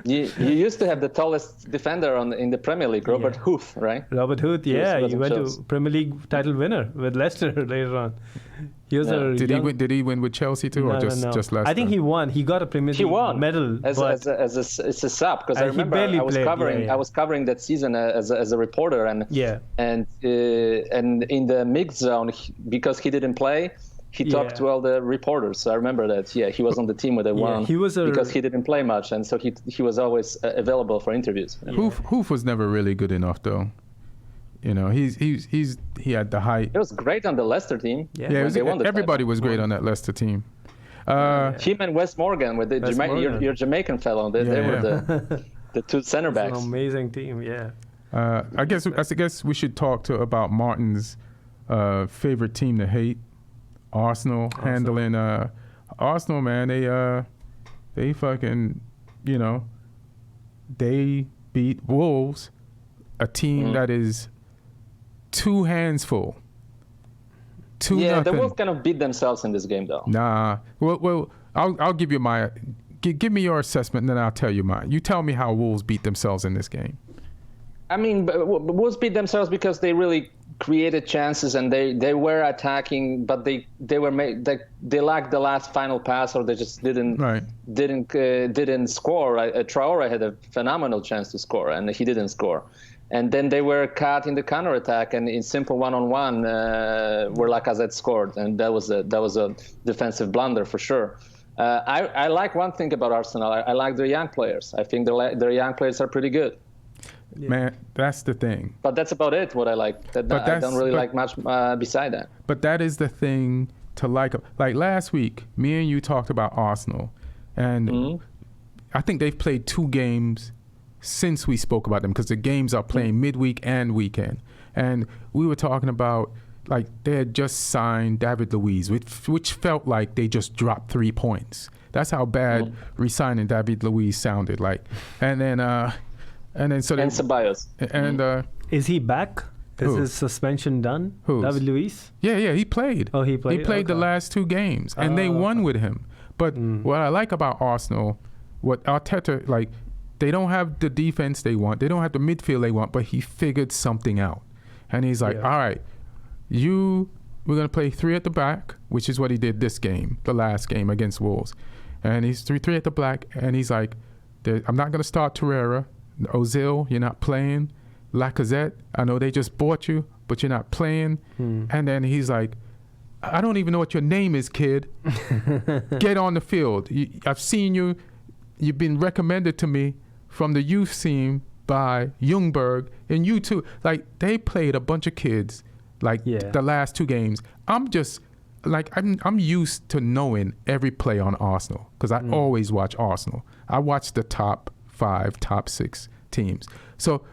C: You used to have the tallest defender in the Premier League, Robert Huth, right?
B: Robert Huth, yeah. He went to Premier League title winner with Leicester later on. He was
A: Did he win with Chelsea too, or just Leicester?
B: I think he won. He got a Premier League medal
C: as a sub, because I remember I was covering that season as a reporter, and in the mixed zone because he didn't play. He talked to all the reporters. So I remember that. Yeah, he was on the team with won because he didn't play much, and so he was always available for interviews.
A: Hoof was never really good enough, though. He had the height.
C: It was great on the Leicester team.
A: Everybody was great on that Leicester team.
C: Him and Wes Morgan with your Jamaican fellow. They were the two center backs.
B: It's an amazing team. Yeah.
A: I guess we should talk about Martin's favorite team to hate. Arsenal handling Arsenal, man. They fucking they beat Wolves, a team that is two hands full. 2-0.
C: The Wolves kind of beat themselves in this game, though.
A: Nah. Well, I'll give you give me your assessment, and then I'll tell you mine. You tell me how Wolves beat themselves in this game.
C: I mean, Wolves beat themselves because they really created chances and they were attacking, but they lacked the last final pass, or they just didn't score. Traore had a phenomenal chance to score, and he didn't score. And then they were caught in the counterattack, and in simple one-on-one, where Lacazette scored, and that was a defensive blunder for sure. I like one thing about Arsenal. I like their young players. I think their young players are pretty good.
A: Yeah. Man, that's the thing.
C: But that's about it, what I like. I don't really like much beside that.
A: But that is the thing to like. Like last week, me and you talked about Arsenal. And I think they've played 2 games since we spoke about them, because the games are playing midweek and weekend. And we were talking about, like, they had just signed David Luiz, which felt like they just dropped 3 points. That's how bad re-signing David Luiz sounded like. And then
C: Ceballos.
A: And
B: is he back? Is his suspension done? David Luiz?
A: Yeah, he played.
B: Oh, he played?
A: He played the last 2 games, and they won with him. But what I like about Arsenal, what Arteta, like, they don't have the defense they want. They don't have the midfield they want, but he figured something out. And he's like, all right, we're going to play 3 at the back, which is what he did this game, the last game against Wolves. And he's 3 at the back, and he's like, I'm not going to start Torreira. Ozil, you're not playing. Lacazette, I know they just bought you, but you're not playing. And then he's like, I don't even know what your name is, kid. Get on the field. I've seen you. You've been recommended to me from the youth team by Ljungberg, and you too. Like, they played a bunch of kids, like, the last 2 games. I'm just, like, I'm used to knowing every play on Arsenal, because I always watch Arsenal. I watch the top 5, top 6 teams. So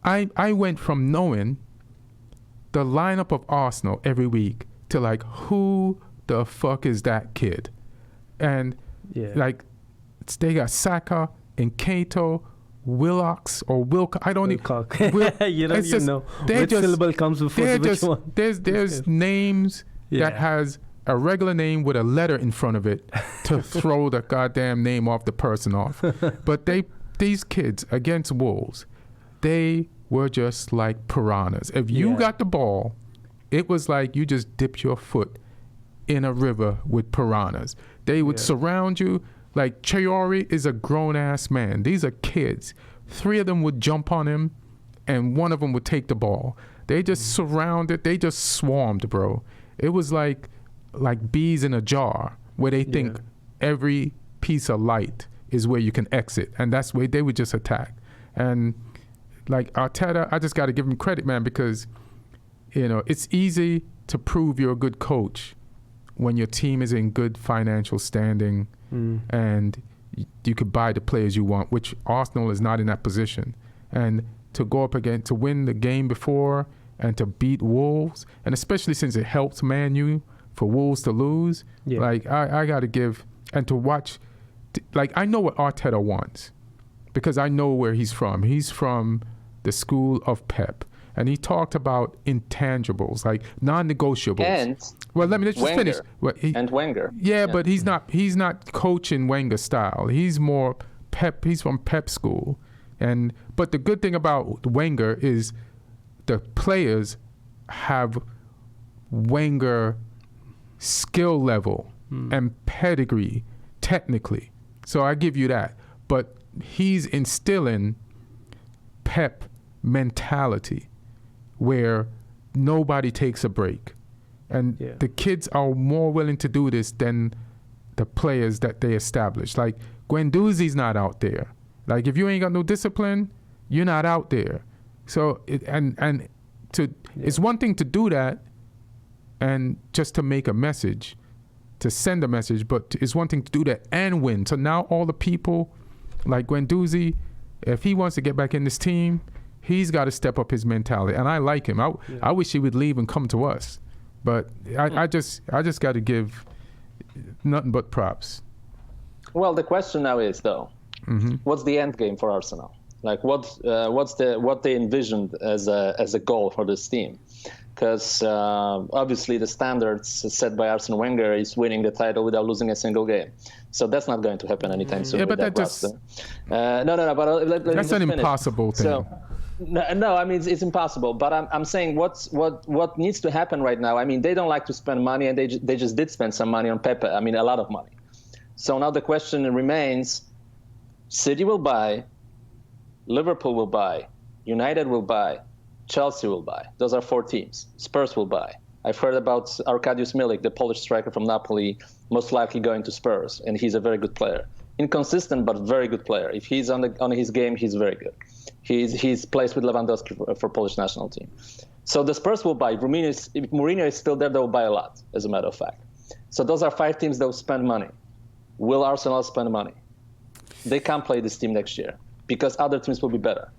A: I went from knowing the lineup of Arsenal every week to, like, who the fuck is that kid? And like, they got Saka and Kato, Willox or Wilcock. I don't even.
B: You don't even know which syllable comes before which one.
A: There's names that has a regular name with a letter in front of it to throw the goddamn name off the person off. But these kids against Wolves, they were just like piranhas. If you got the ball, it was like you just dipped your foot in a river with piranhas. They would surround you. Like Chakravarty is a grown-ass man. These are kids. 3 of them would jump on him, and 1 of them would take the ball. They just surrounded. They just swarmed, bro. It was like bees in a jar, where they think every piece of light is where you can exit, and that's where they would just attack. And like Arteta, I just got to give him credit, man, because it's easy to prove you're a good coach when your team is in good financial standing and you could buy the players you want, which Arsenal is not in that position. And to go up again, to win the game before and to beat Wolves, and especially since it helps Man U for Wolves to lose, like I got to give, and to watch, like I know what Arteta wants because I know where he's from. He's from the school of Pep. And he talked about intangibles, like non-negotiables.
C: And
A: let me just finish.
C: And Wenger.
A: Yeah, but he's not coaching Wenger style. He's more Pep. He's from Pep school. But the good thing about Wenger is the players have Wenger skill level and pedigree technically. So I give you that. But he's instilling Pep mentality, where nobody takes a break. And the kids are more willing to do this than the players that they establish. Like, Guendouzi's not out there. Like, if you ain't got no discipline, you're not out there. So, it's one thing to do that and just to make a message, to send a message, but it's one thing to do that and win. So now all the people, like Guendouzi, if he wants to get back in this team, he's got to step up his mentality, and I like him. I wish he would leave and come to us, but I just got to give nothing but props.
C: Well, the question now is though, what's the end game for Arsenal? Like what they envisioned as a goal for this team? Because obviously the standards set by Arsene Wenger is winning the title without losing a single game. So that's not going to happen anytime soon.
A: Yeah, but that just
C: no. But
A: that's an impossible thing.
C: So, no, I mean it's impossible. But I'm saying what needs to happen right now. I mean they don't like to spend money, and they just did spend some money on Pepe. I mean a lot of money. So now the question remains: City will buy, Liverpool will buy, United will buy, Chelsea will buy. Those are 4 teams. Spurs will buy. I've heard about Arkadiusz Milik, the Polish striker from Napoli, most likely going to Spurs, and he's a very good player. Inconsistent, but very good player. If he's on his game, he's very good. He's plays with Lewandowski for Polish national team. So the Spurs will buy. If Mourinho is still there, they will buy a lot, as a matter of fact. So those are 5 teams that will spend money. Will Arsenal spend money? They can't play this team next year because other teams will be better.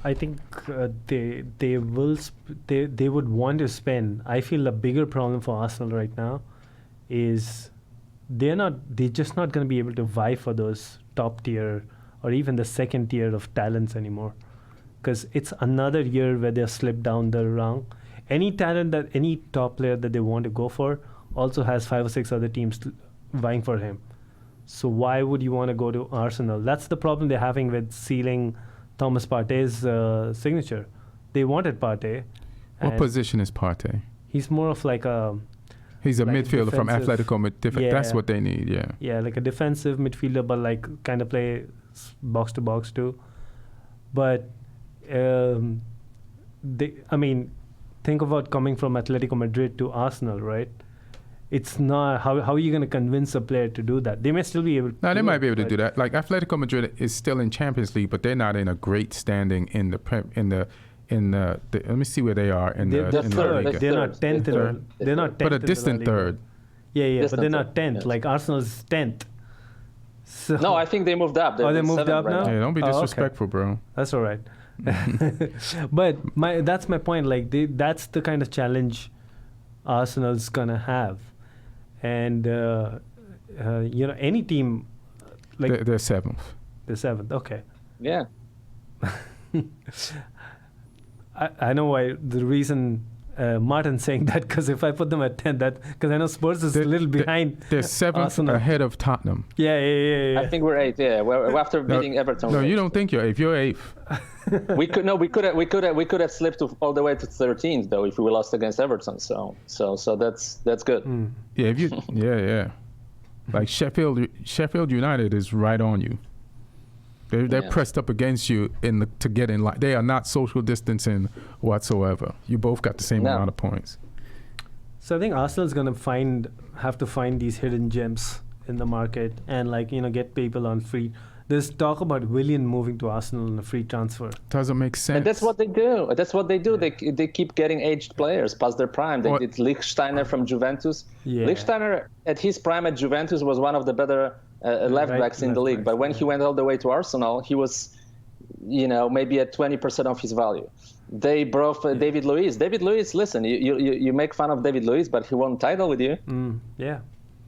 B: I think they would want to spend. I feel the bigger problem for Arsenal right now is they're just not going to be able to vie for those top tier or even the second tier of talents anymore, because it's another year where they're slipped down the rung. Any top player that they want to go for also has 5 or 6 other teams vying for him. So why would you want to go to Arsenal? That's the problem they're having with sealing Thomas Partey's signature. They wanted Partey.
A: What position is Partey?
B: He's more of like a...
A: He's a midfielder from Atletico. That's what they need, yeah.
B: Yeah, like a defensive midfielder, but like kind of play box to box too. But, think about coming from Atletico Madrid to Arsenal, right? It's not... How are you going to convince a player to do that? They may still be able to
A: they might be able to do that. Like Atletico Madrid is still in Champions League, but they're not in a great standing in the let me see where they are in the
B: third. They're not 10th. They're not 10th.
A: But a distant third.
B: Yeah, but they're not 10th. Yes. Like Arsenal's 10th. So
C: no, I think they moved up.
B: They moved up now?
A: Yeah, don't be disrespectful, bro.
B: That's all right. But that's my point. Like that's the kind of challenge Arsenal's gonna have, and any team like
A: they're 7th.
B: They're 7th. Okay.
C: Yeah.
B: I know why the reason Martin's saying that, because if I put them at 10, because I know Spurs is a little behind.
A: They're 7th Arsenal. Ahead of Tottenham.
B: Yeah.
C: I think we're 8th. Yeah, we're after beating Everton.
A: No, you don't think you're 8th. You're 8th.
C: We could have slipped all the way to 13th though if we lost against Everton. So that's good.
A: Yeah, yeah. Like Sheffield United is right on you. They're pressed up against you to get in line. They are not social distancing whatsoever. You both got the same amount of points.
B: So I think Arsenal's going to have to find these hidden gems in the market and get people on free. There's talk about Willian moving to Arsenal on a free transfer.
A: Doesn't make sense.
C: And that's what they do. Yeah. They keep getting aged players past their prime. They did Lichtsteiner from Juventus. Yeah. Lichtsteiner at his prime at Juventus was one of the better left backs in the league. But when he went all the way to Arsenal, he was, maybe at 20% of his value. They brought David Luiz. David Luiz, listen, you make fun of David Luiz, but he won a title with you.
B: Yeah.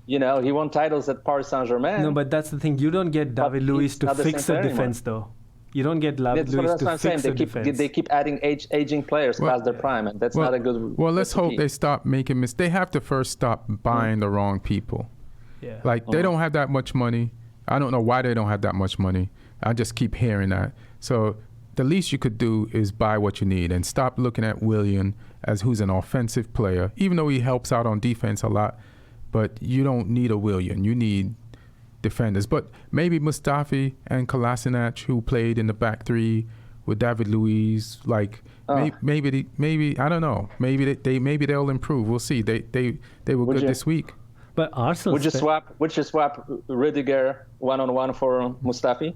C: He won titles at Paris Saint-Germain.
B: No, but that's the thing. You don't get David Luiz to fix the defense, though. You don't get David Luiz to fix the defense.
C: They keep adding aging players past their prime, and that's not a good.
A: Well, let's hope they stop making mistakes. They have to first stop buying the wrong people.
B: Yeah.
A: They don't have that much money. I don't know why they don't have that much money. I just keep hearing that. So the least you could do is buy what you need and stop looking at Willian as who's an offensive player, even though he helps out on defense a lot. But you don't need a Willian. You need defenders. But maybe Mustafi and Kolasinac, who played in the back three with David Luiz, maybe I don't know. Maybe they'll improve. We'll see. They were good this week.
B: But Arsenal.
C: Would you swap Rudiger 1-on-1 for Mustafi?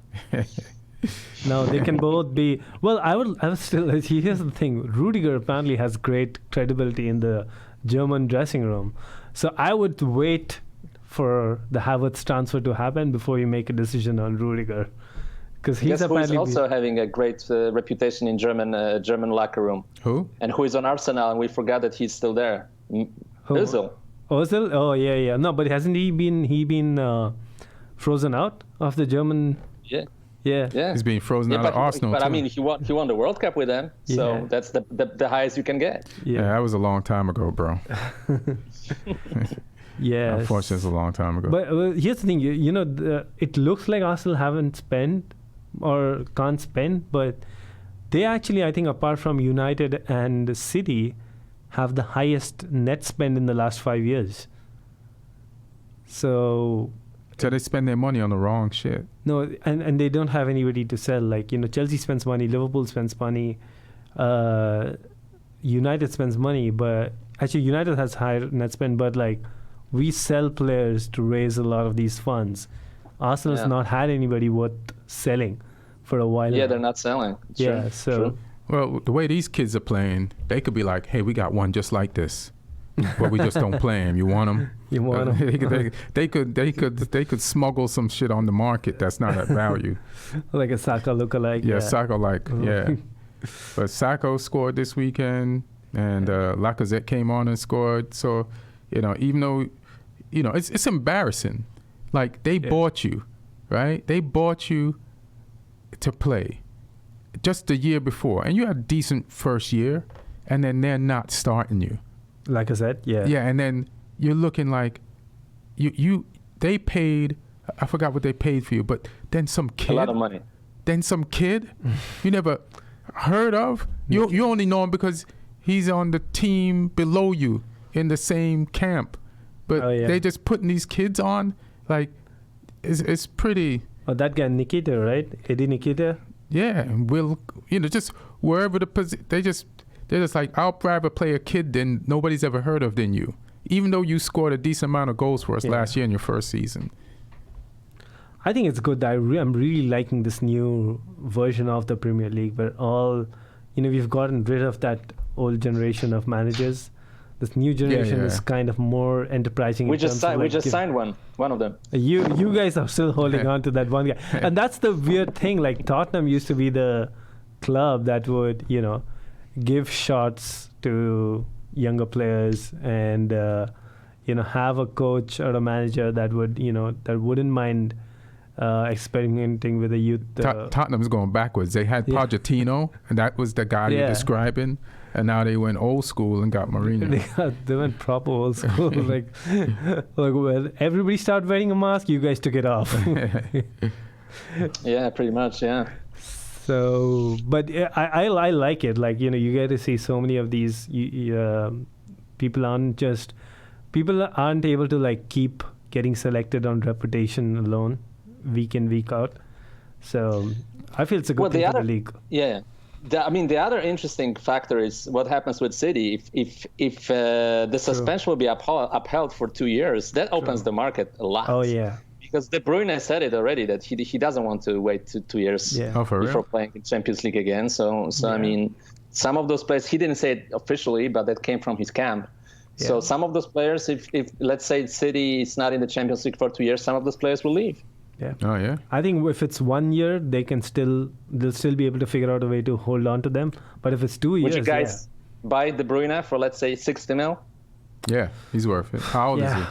B: No, they can both be. Well, I would still. Here's the thing. Rudiger apparently has great credibility in the German dressing room. So I would wait for the Havertz transfer to happen before you make a decision on Rudiger, because he's apparently
C: also having a great reputation in German locker room.
A: Who?
C: And who is on Arsenal, and we forgot that he's still there. Özil.
B: Özil? Oh yeah. No, but hasn't he been frozen out of the German? Yeah.
A: He's being frozen out of Arsenal.
C: But
A: too.
C: I mean, he won the World Cup with them, so that's the highest you can get.
A: Yeah, that was a long time ago, bro.
B: Yeah,
A: unfortunately, it's a long time ago.
B: But here's the thing, it looks like Arsenal haven't spent or can't spend, but they actually, I think, apart from United and City, have the highest net spend in the last 5 years. So
A: they spend their money on the wrong shit.
B: No, and they don't have anybody to sell. Chelsea spends money, Liverpool spends money, United spends money, but actually United has higher net spend, but we sell players to raise a lot of these funds. Arsenal's not had anybody worth selling for a while.
C: Yeah, they're not selling.
B: Yeah, so.
A: Well, the way these kids are playing, they could be like, hey, we got one just like this, but we just don't play him. You want him?
B: You want him?
A: They could smuggle some shit on the market that's not at value.
B: Like a Saka lookalike.
A: Yeah, Saka yeah. But Saka scored this weekend, and Lacazette came on and scored. So, even though, it's embarrassing. They bought you, right? They bought you to play just the year before, and you had a decent first year, and then they're not starting you.
B: Lacazette, yeah.
A: Yeah, and then you're looking like they paid, I forgot what they paid for you, but then some kid.
C: A lot of money.
A: Then some kid you never heard of. You only know him because he's on the team below you in the same camp. But they just putting these kids on, it's pretty.
B: Oh, that guy Nikita, right? Eddie Nikita?
A: Yeah, and just wherever the position, they're just like, I'll rather play a kid than nobody's ever heard of than you, even though you scored a decent amount of goals for us last year in your first season.
B: I think it's good that I'm really liking this new version of the Premier League, where we've gotten rid of that old generation of managers. This new generation is kind of more enterprising.
C: We just signed one of them.
B: You guys are still holding on to that one guy, and that's the weird thing. Tottenham used to be the club that would give shots to younger players and have a coach or a manager that would that wouldn't mind experimenting with the youth.
A: Tottenham's going backwards. They had Pochettino, and that was the guy you're describing. And now they went old school and got Mourinho.
B: They went proper old school. When everybody started wearing a mask, you guys took it off.
C: Yeah, pretty much, yeah.
B: So, but I like it. Like, you get to see so many of these. People aren't able to like keep getting selected on reputation alone, week in, week out. So I feel it's a good thing for the league.
C: Yeah. The other interesting factor is what happens with City. If the suspension will be upheld for 2 years, that opens the market a lot.
B: Oh yeah.
C: Because De Bruyne said it already that he doesn't want to wait 2 years before playing in Champions League again. So I mean, some of those players, he didn't say it officially, but that came from his camp. Yeah. So some of those players, if let's say City is not in the Champions League for 2 years, some of those players will leave.
B: Yeah.
A: Oh yeah.
B: I think if it's 1 year, they'll still be able to figure out a way to hold on to them. But if it's 2 years,
C: would you guys buy De Bruyne for, let's say, 60 mil?
A: Yeah, he's worth it. How old is he?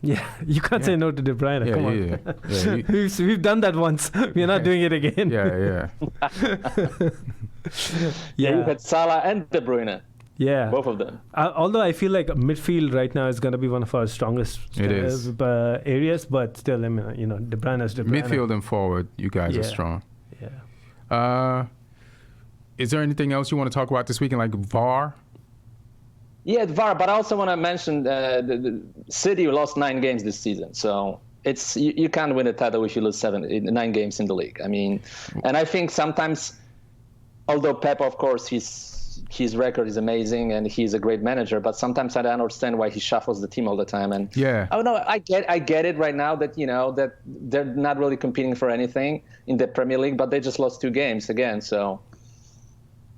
B: Yeah, you can't say no to De Bruyne. Come on. We've done that once. We're not doing it again.
A: Yeah.
C: You had Salah and De Bruyne.
B: Yeah,
C: both of them.
B: Although I feel like midfield right now is going to be one of our strongest areas, but still, I mean, De Bruyne is De Bruyne.
A: Midfield and forward, you guys are strong.
B: Yeah.
A: Is there anything else you want to talk about this weekend, like VAR?
C: Yeah, VAR, but I also want to mention the City lost 9 games this season, so it's you can't win a title if you lose 9 games in the league. I mean, and I think sometimes, although Pep, of course, his record is amazing and he's a great manager, but sometimes I don't understand why he shuffles the team all the time. And oh no, I get it right now that that they're not really competing for anything in the Premier League, but they just lost 2 games again, so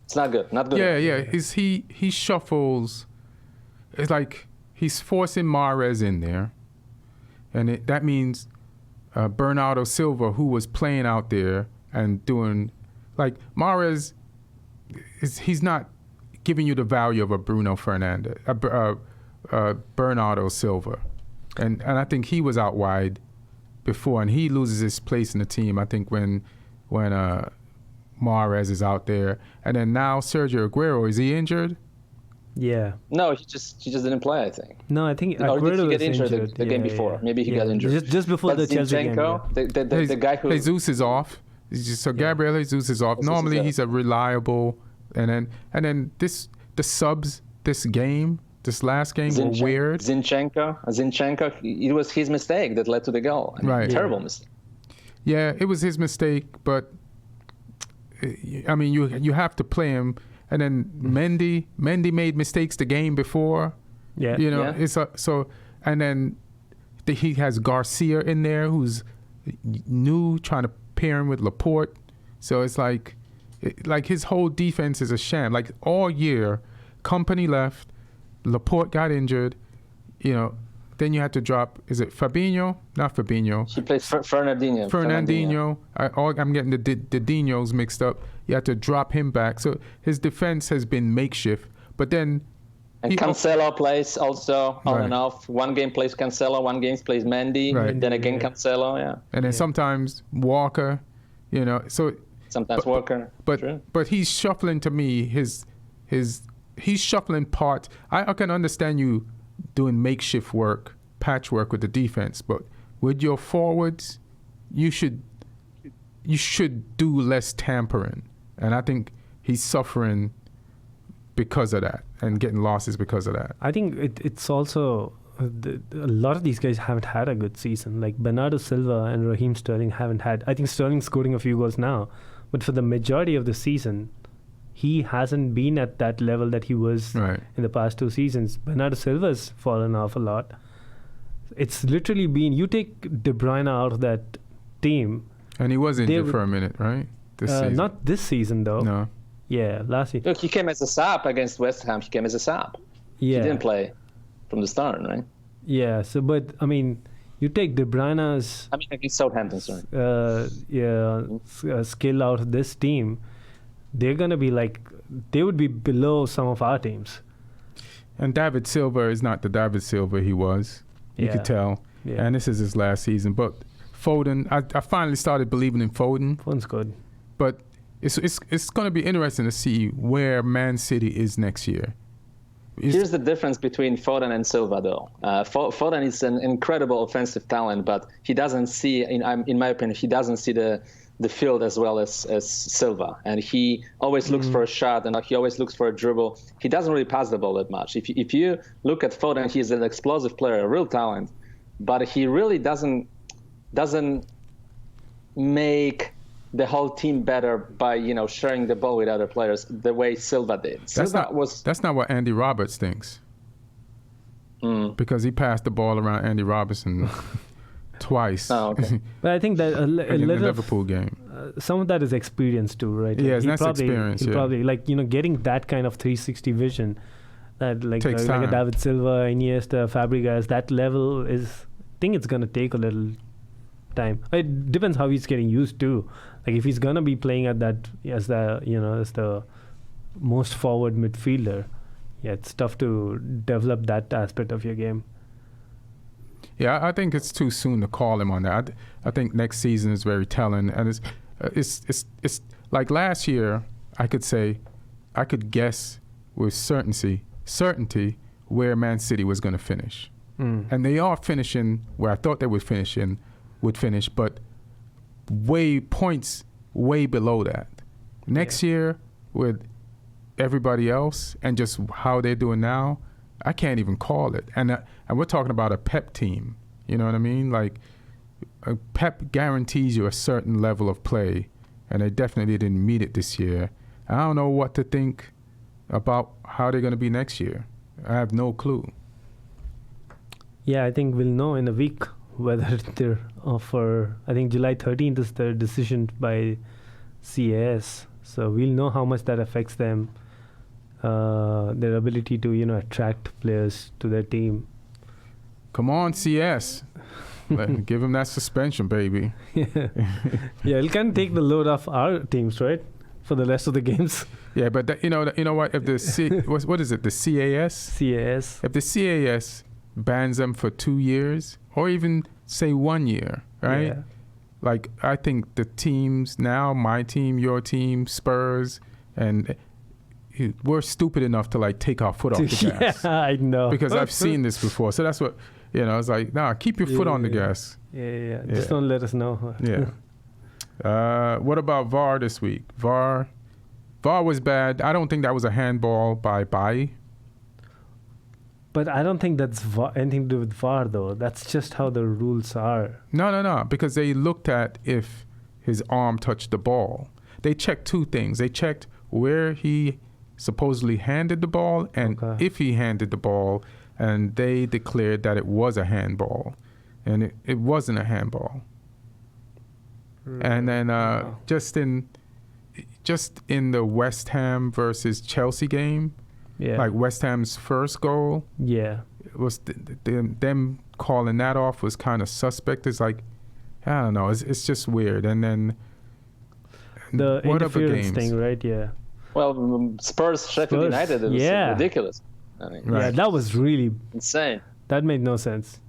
C: it's not good. Not good.
A: Yeah. He shuffles. It's like he's forcing Mahrez in there, and that means Bernardo Silva, who was playing out there and doing like Mahrez. He's not giving you the value of a Bruno Fernandes, Bernardo Silva, and I think he was out wide before, and he loses his place in the team. I think when Mahrez is out there, and then now Sergio Aguero, is he injured?
B: Yeah.
C: No, he just didn't play, I think.
B: No, I think
C: Aguero
B: did he
C: get injured the game before? Maybe he got injured.
B: Just before the Chelsea game.
C: The guy who
A: Jesus is off. Gabriel Jesus is off. Normally he's a reliable, and then the subs this last game were weird.
C: Zinchenko, it was his mistake that led to the goal. Terrible mistake.
A: Yeah, it was his mistake, but I mean you have to play him. And then Mendy made mistakes the game before.
B: Yeah.
A: It's and then he has Garcia in there who's new, trying to pair him with Laporte. So it's like his whole defense is a sham. Like all year, Kompany left, Laporte got injured, then you had to drop, is it Fabinho? Not Fabinho.
C: He plays Fernandinho.
A: I'm getting the Dinos mixed up. You have to drop him back. So his defense has been makeshift. But then...
C: And Cancelo plays also on and off. One game plays Cancelo, one game plays Mendy, then again Cancelo,
A: And then sometimes Walker, so...
C: Sometimes Walker.
A: But he's shuffling to me, he's shuffling parts. I can understand you doing makeshift work, patchwork with the defense, but with your forwards, you should do less tampering. And I think he's suffering because of that and getting losses because of that.
B: I think it's also a lot of these guys haven't had a good season. Like Bernardo Silva and Raheem Sterling haven't had. I think Sterling's scoring a few goals now, but for the majority of the season, he hasn't been at that level that he was in the past 2 seasons. Bernardo Silva's fallen off a lot. It's literally been, you take De Bruyne out of that team.
A: And he was injured for a minute, right? This season.
B: Not this season, though.
A: No.
B: Yeah, last season.
C: Look, he came as a sub against West Ham. He came as a sub.
B: Yeah.
C: He didn't play from the start, right?
B: Yeah, but, I mean, you take De Bruyne's...
C: against Southampton, sorry.
B: Skill out of this team, they're going to be they would be below some of our teams.
A: And David Silva is not the David Silva he was. You could tell. Yeah. And this is his last season. But Foden, I finally started believing in Foden.
B: Foden's good.
A: But it's going to be interesting to see where Man City is next year.
C: Here's the difference between Foden and Silva, though. Foden is an incredible offensive talent, but he doesn't see, in my opinion, he doesn't see the the field as well as Silva, and he always looks for a shot, and he always looks for a dribble. He doesn't really pass the ball that much. If you look at Foden, he's an explosive player, a real talent, but he really doesn't make the whole team better by sharing the ball with other players the way Silva did.
A: That's not what Andy Roberts thinks. Because he passed the ball around Andy Robertson twice.
B: Oh, okay. But I think that a
A: in the
B: little
A: Liverpool game.
B: Some of that is experience too, right?
A: Yeah, that's experience.
B: He'll probably getting that kind of 360 vision, that like a David Silva, Iniesta, Fabregas, that level is. I think it's gonna take a little time. It depends how he's getting used to. Like if he's gonna be playing at that as the most forward midfielder, yeah, it's tough to develop that aspect of your game.
A: Yeah, I think it's too soon to call him on that. I think next season is very telling, and it's like last year. I could guess with certainty where Man City was going to finish, and they are finishing where I thought they would finish, but points way below that. Next year with everybody else and just how they're doing now, I can't even call it. And we're talking about a Pep team. You know what I mean? Like Pep guarantees you a certain level of play, and they definitely didn't meet it this year. I don't know what to think about how they're going to be next year. I have no clue.
B: Yeah, I think we'll know in a week whether they're for. I think July 13th is the decision by CAS, so we'll know how much that affects them, their ability to attract players to their team.
A: Come on, CS. Give him that suspension, baby.
B: Yeah, it can take the load off our teams, right, for the rest of the games.
A: Yeah, but you know what? If the what is it? The CAS.
B: CAS.
A: If the CAS bans them for 2 years, or even say 1 year, right?
B: Yeah.
A: Like I think the teams now, my team, your team, Spurs, and we're stupid enough to like take our foot off the gas.
B: Yeah, I know.
A: Because I've seen this before. So that's what, it's like, nah, keep your foot on the gas.
B: Yeah. Just don't let us know.
A: Yeah. What about VAR this week? VAR was bad. I don't think that was a handball by Bailly.
B: But I don't think that's anything to do with VAR, though. That's just how the rules are.
A: No. Because they looked at if his arm touched the ball. They checked two things. They checked where he supposedly handed the ball and if he handed the ball, and they declared that it was a handball, and it wasn't a handball. And then just in the West Ham versus Chelsea game, like West Ham's first goal, it was them calling that off was kind of suspect. It's like, I don't know, it's just weird. And then
B: the interference thing, right? Yeah.
C: Well, Spurs, Sheffield United, it was ridiculous. I mean,
B: yeah, that was really
C: insane.
B: That made no sense.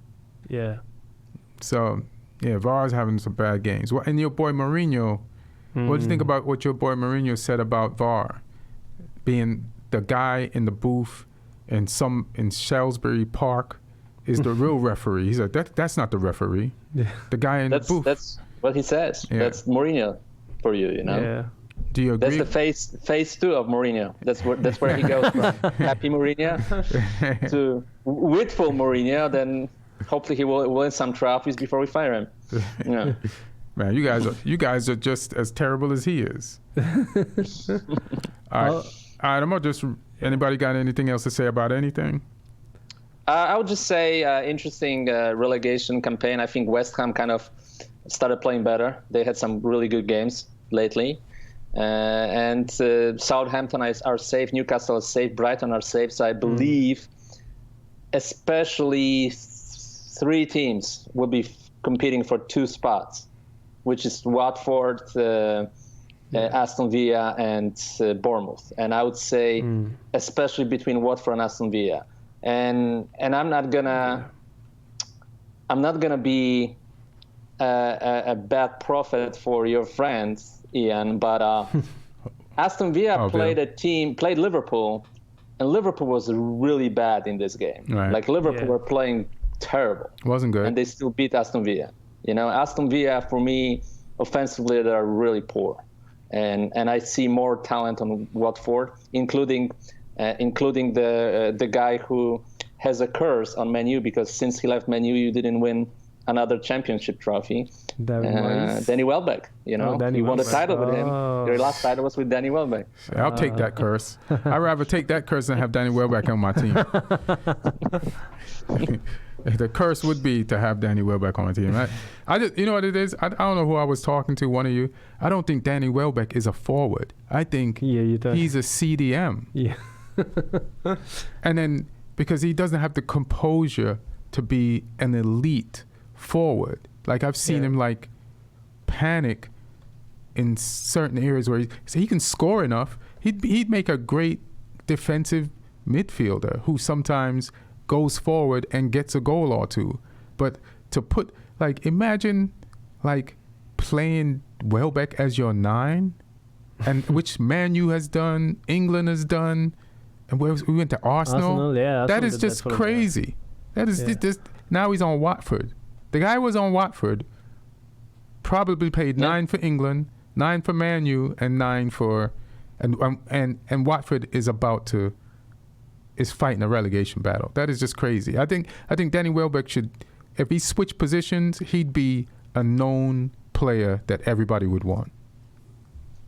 B: Yeah.
A: So, VAR's having some bad games. Well, and your boy Mourinho, what do you think about what your boy Mourinho said about VAR? Being the guy in the booth in Salisbury Park is the real referee. He's like, that's not the referee.
B: Yeah.
A: The guy in the booth.
C: That's what he says. Yeah. That's Mourinho for you,
B: Yeah.
A: Do you agree?
C: That's the phase 2 of Mourinho. That's where he goes from happy Mourinho to withful Mourinho. Then hopefully he will win some trophies before we fire him. Yeah.
A: Man, you guys are just as terrible as he is. All right. Anybody got anything else to say about anything?
C: I would just say interesting relegation campaign. I think West Ham kind of started playing better. They had some really good games lately. And Southampton are safe, Newcastle is safe, Brighton are safe. So I believe especially 3 teams will be competing for 2 spots, which is Watford, Aston Villa, and Bournemouth. And I would say especially between Watford and Aston Villa. And I'm not gonna be a bad prophet for your friends, Ian, but Aston Villa played Liverpool, and Liverpool was really bad in this game.
A: Right.
C: Like Liverpool were playing terrible.
A: Wasn't good.
C: And they still beat Aston Villa. Aston Villa for me offensively they are really poor. And I see more talent on Watford, including the guy who has a curse on Man U, because since he left Man U, you didn't win another championship trophy. Danny Welbeck, you know, you won the title with him. Your last title was with Danny Welbeck.
A: I'll take that curse. I'd rather take that curse than have Danny Welbeck on my team. The curse would be to have Danny Welbeck on my team. I just, you know what it is? I don't know who I was talking to, one of you. I don't think Danny Welbeck is a forward. I think he's a CDM.
B: Yeah.
A: And then because he doesn't have the composure to be an elite forward. Like I've seen him like panic in certain areas where he can score enough. He'd make a great defensive midfielder who sometimes goes forward and gets a goal or two. But to put, like, imagine like playing Welbeck as your 9, and which Man U has done, England has done, and we went to Arsenal. That is just crazy. That is just, now he's on Watford. The guy was on Watford, probably paid 9 for England, 9 for Man U, and 9 for, and Watford is fighting a relegation battle. That is just crazy. I think Danny Welbeck should, if he switched positions, he'd be a known player that everybody would want.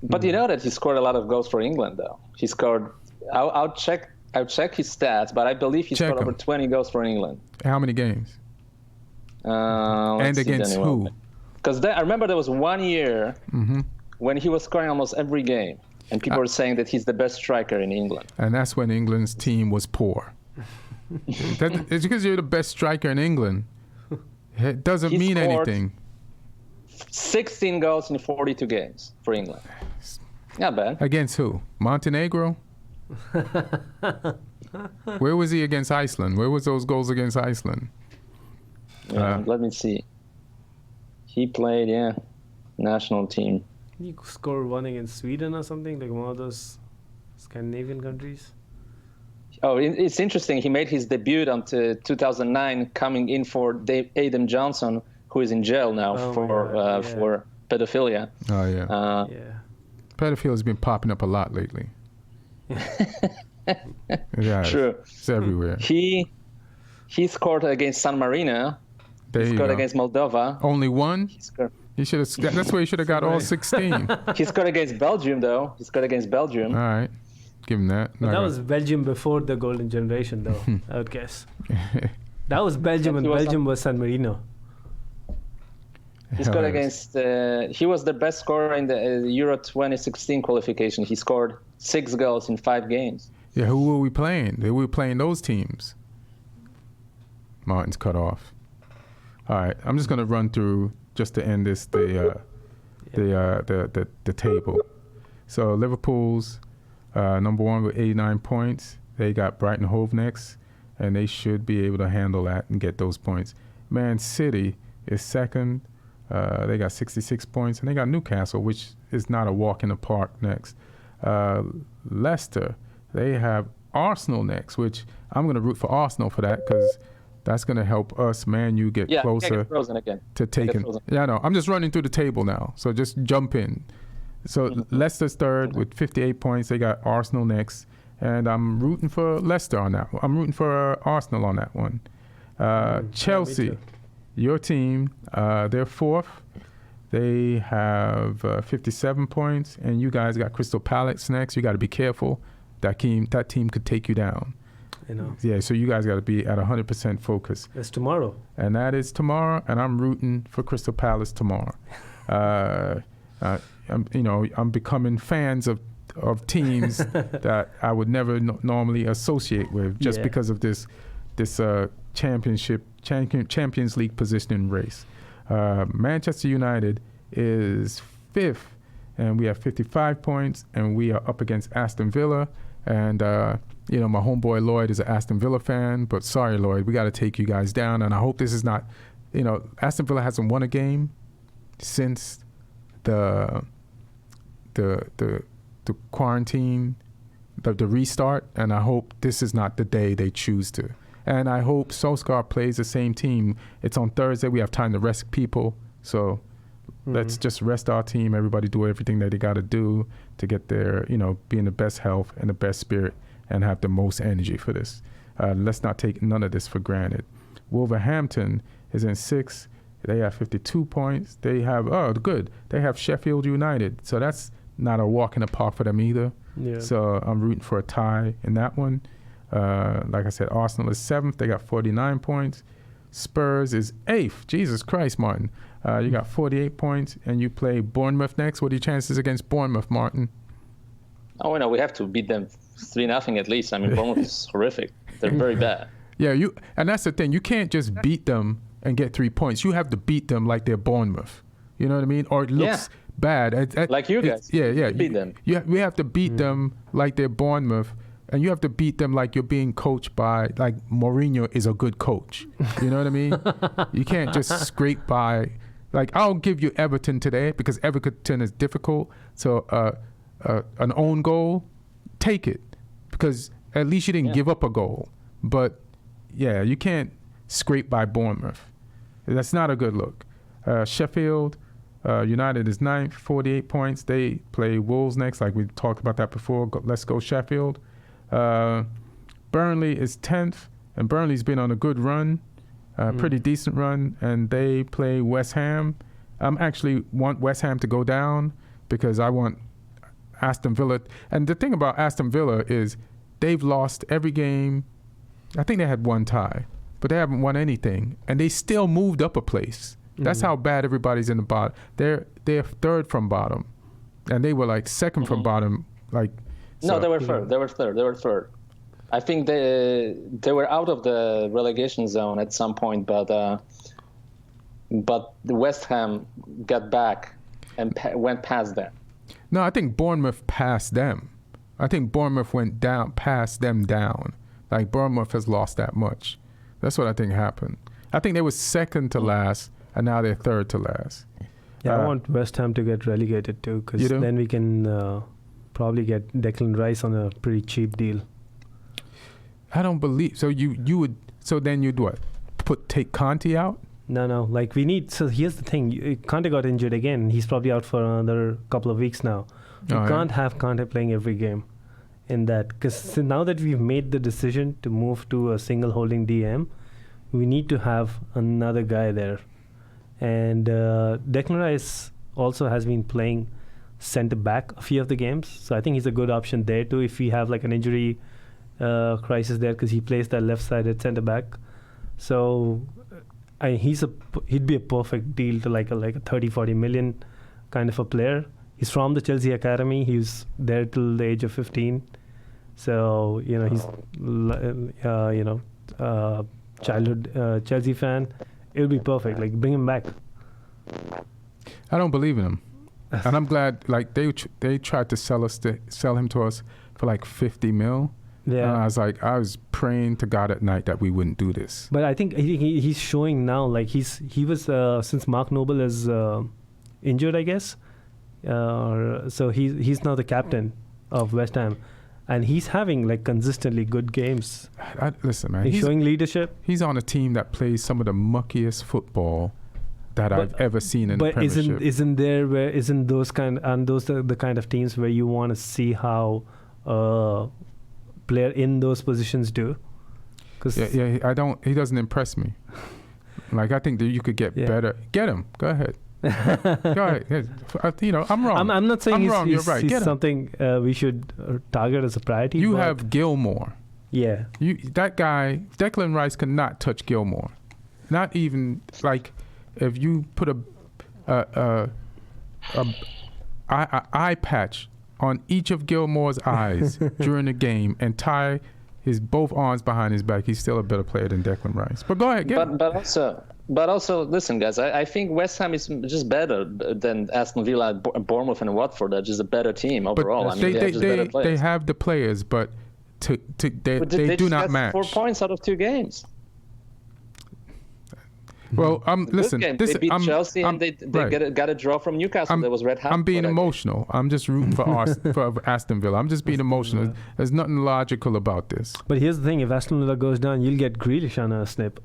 C: But you know that he scored a lot of goals for England, though. He scored. I'll check his stats, but I believe he scored over 20 goals for England.
A: How many games? And against who?
C: Because I remember there was 1 year when he was scoring almost every game, and people were saying that he's the best striker in England.
A: And that's when England's team was poor. It's because you're the best striker in England. It doesn't mean anything.
C: 16 goals in 42 games for England. Not bad.
A: Against who? Montenegro? Where was he against Iceland? Where was those goals against Iceland?
C: Let me see. He played, national team.
B: He scored one against Sweden or something, like one of those Scandinavian countries.
C: Oh, it's interesting. He made his debut until 2009, coming in for Adam Johnson, who is in jail now for pedophilia.
A: Oh, yeah. Pedophilia has been popping up a lot lately.
C: True.
A: It's everywhere.
C: He scored against San Marino. He scored against Moldova.
A: Only one? He should have. That's where he should have got all 16.
C: He scored against Belgium, though. All
A: right. Give him that.
B: But that was Belgium before the golden generation, though, I would guess. That was Belgium, and Belgium was San Marino.
C: He scored against. He was the best scorer in the Euro 2016 qualification. He scored 6 goals in 5 games.
A: Yeah, who were we playing? We were playing those teams. Martin's cut off. All right, I'm just gonna run through just to end this the table. So Liverpool's number 1 with 89 points. They got Brighton Hove next, and they should be able to handle that and get those points. Man City is second. They got 66 points, and they got Newcastle, which is not a walk in the park, next. Leicester, they have Arsenal next, which I'm going to root for Arsenal for that, because that's going to help us, Man U, get closer to taking. Yeah, I know. I'm just running through the table now, so just jump in. So Leicester's third with 58 points. They got Arsenal next, and I'm rooting for Leicester on that one. I'm rooting for Arsenal on that one. Chelsea, your team, they're fourth. They have 57 points, and you guys got Crystal Palace next. You got to be careful. That team could take you down. Yeah, so you guys got to be at 100% focus.
B: It's tomorrow.
A: And that is tomorrow, and I'm rooting for Crystal Palace tomorrow. I'm becoming fans of teams that I would never normally associate with, just because of this Champions League positioning race. Manchester United is fifth, and we have 55 points, and we are up against Aston Villa. And my homeboy Lloyd is an Aston Villa fan, but sorry, Lloyd, we got to take you guys down. And I hope this is not, Aston Villa hasn't won a game since the quarantine, the restart, and I hope this is not the day they choose to. And I hope Solskjaer plays the same team. It's on Thursday. We have time to rest people. So Let's just rest our team. Everybody do everything that they got to do to get their, be in the best health and the best spirit and have the most energy for this. Let's not take none of this for granted. Wolverhampton is in 6th. They have 52 points. They have, they have Sheffield United. So that's not a walk in the park for them either.
B: Yeah.
A: So I'm rooting for a tie in that one. Like I said, Arsenal is 7th. They got 49 points. Spurs is 8th. Jesus Christ, Martin. You got 48 points, and you play Bournemouth next. What are your chances against Bournemouth, Martin?
C: Oh, no, we have to beat them 3-0 at least. I mean, Bournemouth is horrific. They're very bad.
A: Yeah, and that's the thing. You can't just beat them and get 3 points. You have to beat them like they're Bournemouth. You know what I mean? Or it looks bad.
C: Like you guys.
A: Yeah.
C: Beat them.
A: We have to beat them like they're Bournemouth. And you have to beat them like you're being coached by, like Mourinho is a good coach. You know what I mean? You can't just scrape by. Like, I'll give you Everton today because Everton is difficult. So an own goal, take it. Because at least you didn't give up a goal. But, yeah, you can't scrape by Bournemouth. That's not a good look. Sheffield United is 9th, 48 points. They play Wolves next, like we talked about that before. Let's go Sheffield. Burnley is 10th, and Burnley's been on a good run, pretty decent run, and they play West Ham. I actually want West Ham to go down because I want Aston Villa. And the thing about Aston Villa is they've lost every game. I think they had one tie, but they haven't won anything, and they still moved up a place. That's how bad everybody's in the bottom. They're 3rd from bottom, and they were like 2nd from bottom, like.
C: No, they were third. They were third. I think they were out of the relegation zone at some point, but the West Ham got back and went past them.
A: No, I think Bournemouth passed them. I think Bournemouth went down, passed them down. Like Bournemouth has lost that much. That's what I think happened. I think they were 2nd to last, and now they're 3rd to last.
B: Yeah, I want West Ham to get relegated too, because then we can. Probably get Declan Rice on a pretty cheap deal.
A: I don't believe so. You would. So then you'd what? Take Conte out?
B: No. Like we need. So here's the thing. Conte got injured again. He's probably out for another couple of weeks now. We can't have Conte playing every game. In that, because now that we've made the decision to move to a single holding DM, we need to have another guy there. And Declan Rice also has been playing centre back a few of the games, so I think he's a good option there too if we have like an injury crisis there, because he plays that left-sided centre back. So he'd be a perfect deal to like a 30-40 million kind of a player. He's from the Chelsea academy. He was there till the age of 15, so he's childhood Chelsea fan. It would be perfect. Like, bring him back.
A: I don't believe in him. And I'm glad, like, they tried to sell him to us for like 50 mil. Yeah. And I was praying to God at night that we wouldn't do this.
B: But I think he's showing now, like he was since Mark Noble is injured, I guess. So he's now the captain of West Ham, and he's having like consistently good games.
A: Listen, man,
B: he's showing leadership.
A: He's on a team that plays some of the muckiest football that I've ever seen in the Premiership.
B: But isn't those the kind of teams where you want to see how player in those positions do?
A: He doesn't impress me. Like, I think that you could get better. Get him. Go ahead. Go ahead. I'm wrong.
B: I'm not saying
A: I'm wrong. You're right.
B: He's something we should target as a priority.
A: You have Gilmore.
B: Yeah.
A: That guy, Declan Rice, cannot touch Gilmore. Not even like. If you put a eye patch on each of Gilmore's eyes during the game and tie his both arms behind his back, he's still a better player than Declan Rice. But go ahead,
C: But also, listen, guys. I think West Ham is just better than Aston Villa, Bournemouth, and Watford. They're just a better team overall.
A: But they have the players, but they do not match.
C: 4 points out of 2 games.
A: Well, listen.
C: They beat Chelsea and they got a draw from Newcastle. That was red hot.
A: I'm being emotional. I'm just rooting for Aston Villa. I'm just being emotional. There's nothing logical about this.
B: But here's the thing: if Aston Villa goes down, you'll get Grealish on a snip.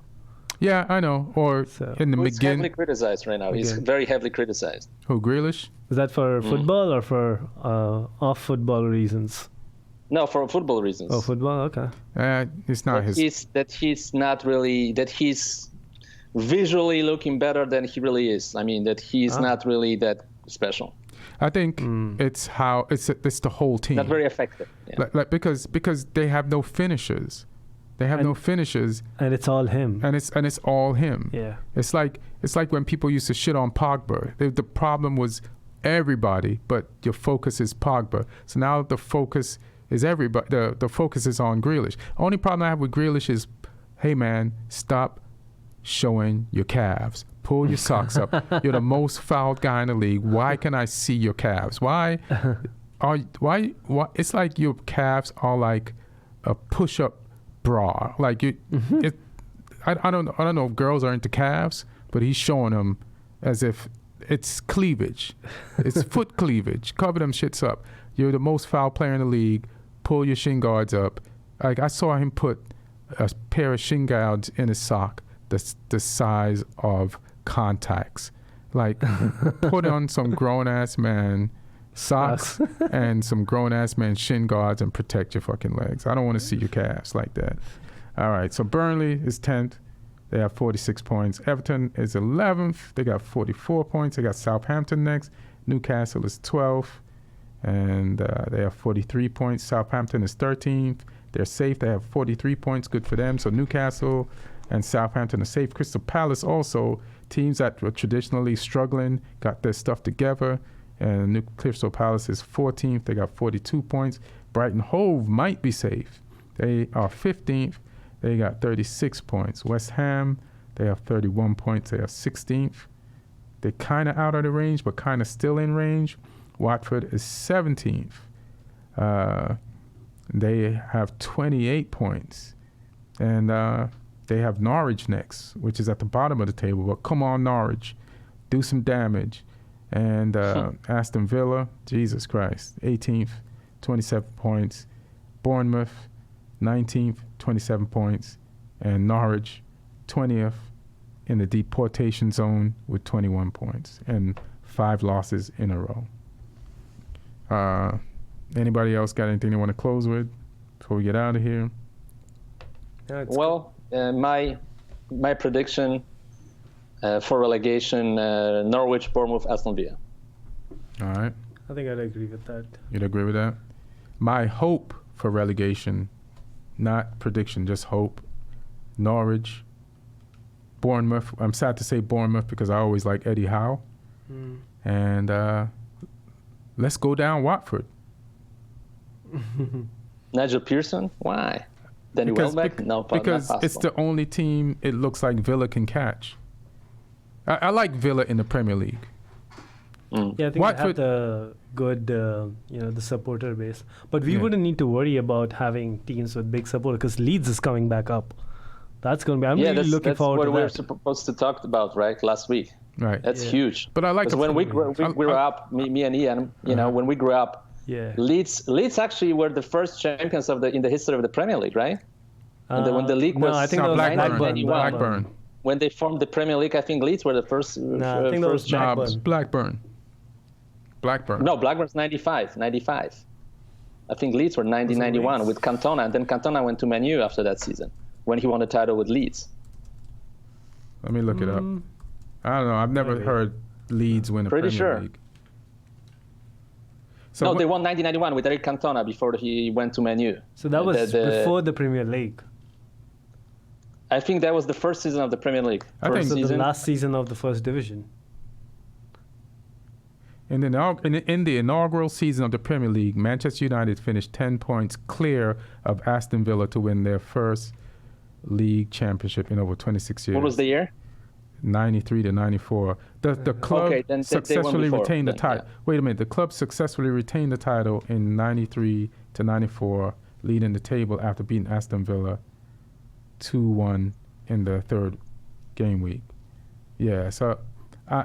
A: Yeah, I know. Or
B: So-
A: in the
C: Who's heavily
A: McGinn.
C: criticized right now? He's
B: Again.
C: very heavily criticized.
A: Who, Grealish?
B: Is that for football or for off football reasons?
C: No, for football reasons.
B: Oh, football. Okay.
A: It's not his.
C: He's not really, that he's visually looking better than he really is. I mean, that he's not really that special.
A: I think it's how it's the whole team.
C: Not very effective. Yeah.
A: Like because they have no finishers. They have no finishers,
B: And it's all him.
A: and it's all him.
B: Yeah.
A: It's like when people used to shit on Pogba. The problem was everybody, but your focus is Pogba. So now the focus is everybody. The focus is on Grealish. Only problem I have with Grealish is, hey man, stop showing your calves. Pull your socks up. You're the most fouled guy in the league. Why can I see your calves? Why? It's like your calves are like a push-up bra. Like you, I don't know if girls are into calves, but he's showing them as if it's cleavage. It's foot cleavage. Cover them shits up. You're the most foul player in the league. Pull your shin guards up. Like I saw him put a pair of shin guards in his sock the size of contacts. Like put on some grown ass man socks and some grown ass man shin guards and protect your fucking legs. I don't want to see your calves like that. All right, so Burnley is 10th. They have 46 points. Everton is 11th. They got 44 points. They got Southampton next. Newcastle is 12th. And they have 43 points. Southampton is 13th. They're safe. They have 43 points. Good for them. So Newcastle and Southampton are safe. Crystal Palace also, teams that were traditionally struggling, got their stuff together. And Crystal Palace is 14th. They got 42 points. Brighton Hove might be safe. They are 15th. They got 36 points. West Ham, they have 31 points. They are 16th. They're kind of out of the range, but kind of still in range. Watford is 17th. They have 28 points. And they have Norwich next, which is at the bottom of the table. But come on, Norwich. Do some damage. And Aston Villa, Jesus Christ, 18th, 27 points. Bournemouth, 19th, 27 points. And Norwich, 20th in the deportation zone with 21 points and 5 losses in a row. Anybody else got anything they want to close with before we get out of here?
C: Well, my prediction for relegation, Norwich, Bournemouth, Aston Villa.
A: All right.
B: I think I'd agree with that.
A: You'd agree with that? My hope for relegation, not prediction, just hope. Norwich, Bournemouth. I'm sad to say Bournemouth because I always like Eddie Howe. And let's go down Watford.
C: Nigel Pearson? Why? Danny Welbeck? No,
A: because
C: not
A: it's the only team it looks like Villa can catch. I like Villa in the Premier League.
B: Yeah, I think
A: Watford,
B: they have the good, the supporter base. But we
A: Yeah.
B: wouldn't need to worry about having teams with big support because Leeds is coming back up. That's going to be. I'm really looking forward to that.
C: That's what we were supposed to talk about, right? Last week.
A: right.
C: That's huge.
A: But I like
C: Because when we grew up, me and Ian, when we grew up,
B: Yeah.
C: Leeds actually were the first champions in the history of the Premier League, right? When the league was
B: I think that was
A: Blackburn.
C: When they formed the Premier League, I think Leeds were the first.
B: No, I think that was
C: Blackburn.
A: Blackburn.
C: No, Blackburn's 95. I think Leeds were 90-91 with Cantona, and then Cantona went to Man U after that season when he won the title with Leeds.
A: Let me look it up. I don't know. I've never heard Leeds win a
C: Pretty
A: Premier
C: sure.
A: League. So
C: They won 90-91 with Eric Cantona before he went to Man U.
B: So that was before the Premier League.
C: I think that was the first season of the Premier League.
A: I think
B: So
C: season.
B: the last season of the first division.
A: In the inaugural season of the Premier League, Manchester United finished 10 points clear of Aston Villa to win their first league championship in over 26 years.
C: What was the year?
A: 93 to 94. The club successfully retained the title.
C: Yeah.
A: Wait a minute. The club successfully retained the title in 93 to 94, leading the table after beating Aston Villa 2-1 in the third game week. Yeah, so I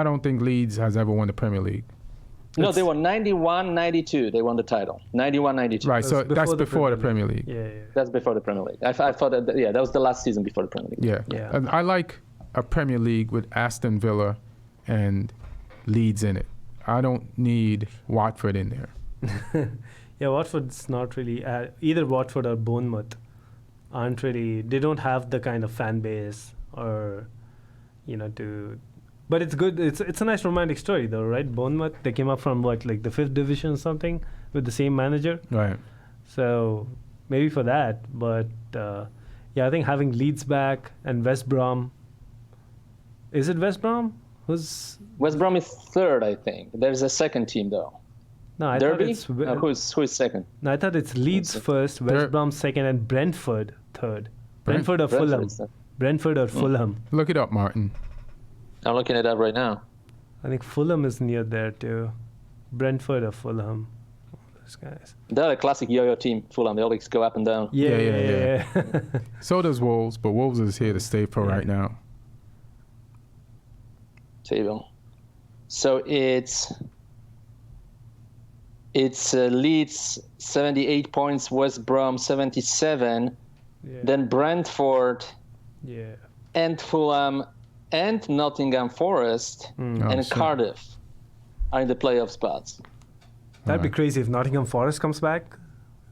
A: don't think Leeds has ever won the Premier League.
C: No, they won 91-92. They won the title. 91-92.
A: Right, so that's before the Premier League.
B: Yeah.
C: That's before the Premier League. I thought that, that was the last season before the Premier League.
A: Yeah.
B: Yeah.
A: And I like a Premier League with Aston Villa and Leeds in it. I don't need Watford in there.
B: Yeah, Watford's not really either Watford or Bournemouth aren't really. They don't have the kind of fan base or, to. But it's good. It's a nice romantic story though, right? Bournemouth, they came up from the 5th division or something with the same manager.
A: Right.
B: So maybe for that, but I think having Leeds back and West Brom. Is it West Brom? West
C: Brom is third, I think. There's a second team though.
B: No, I
C: Derby?
B: thought it's
C: Who is second?
B: No, I thought it's Leeds first, West Brom second, and Brentford third. Brentford or Fulham? Brentford or Fulham?
A: Look it up, Martin.
C: I'm looking it up right now.
B: I think Fulham is near there too. Brentford or Fulham? Those guys.
C: They're a classic yo-yo team, Fulham. They always go up and down.
B: Yeah.
A: So does Wolves, but Wolves is here to stay for right now.
C: Table. So it's Leeds 78 points, West Brom 77, then Brentford, and Fulham, and Nottingham Forest, and Cardiff are in the playoff spots.
B: That'd be crazy if Nottingham Forest comes back.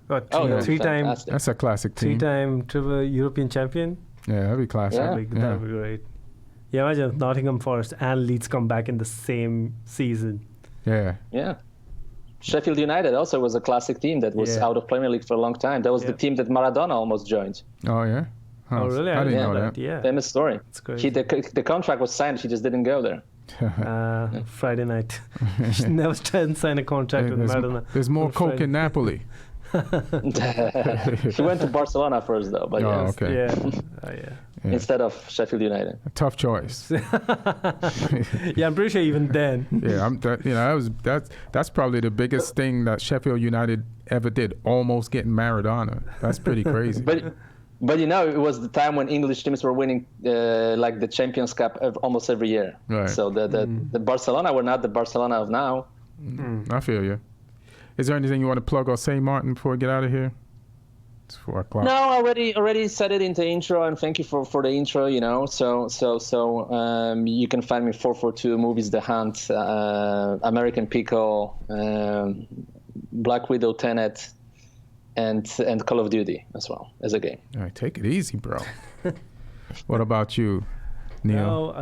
B: Three-time.
A: That's a classic team.
B: Three-time triple European champion.
A: Yeah, that'd be classic.
B: That'd be great. Yeah, imagine if Nottingham Forest and Leeds come back in the same season.
A: Yeah.
C: Yeah. Sheffield United also was a classic team that was out of Premier League for a long time. That was the team that Maradona almost joined.
A: Oh, yeah?
B: Oh, really?
A: I didn't know that.
B: Yeah.
C: Famous story.
B: That's great.
C: The contract was signed, he just didn't go there.
B: Friday night. Never tried and sign a contract with Maradona.
A: There's more coke in Napoli.
C: He went to Barcelona first, though. But
A: okay.
B: Yeah.
C: Instead of Sheffield United.
A: A tough choice.
B: Yeah, I'm pretty sure even then.
A: Yeah, that's probably the biggest thing that Sheffield United ever did. Almost getting Maradona. That's pretty crazy.
C: But it was the time when English teams were winning the Champions Cup almost every year.
A: Right.
C: So the Barcelona were not the Barcelona of now.
A: I feel you. Is there anything you want to plug or say, Martin, before we get out of here? It's 4 o'clock.
C: No, I already said it in the intro, and thank you for the intro. So you can find me 442 Movies, The Hunt, American Pickle, Black Widow, Tenet, and Call of Duty as well as a game.
A: All right, take it easy, bro. What about you, Neil?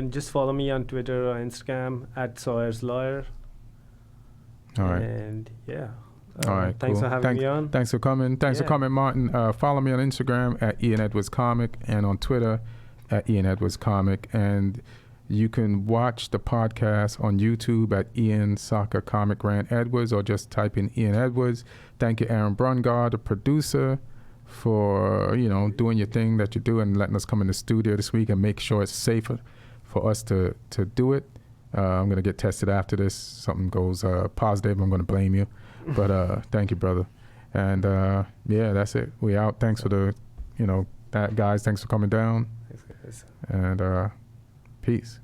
B: Just follow me on Twitter or Instagram @Sawyer'sLawyer.
A: All right.
B: And
A: all right.
B: Thanks for having me on.
A: Thanks for coming. Thanks for coming, Martin. Follow me on Instagram @IanEdwardsComic and on Twitter @IanEdwardsComic. And you can watch the podcast on YouTube @Ian Soccer Comic Rant Edwards, or just type in Ian Edwards. Thank you, Aaron Brungardt, the producer, for doing your thing that you do and letting us come in the studio this week and make sure it's safer for us to do it. I'm going to get tested after this. Something goes positive, I'm going to blame you. But thank you, brother. And that's it. We out. Thanks for guys, thanks for coming down.
B: Thanks, guys.
A: And peace.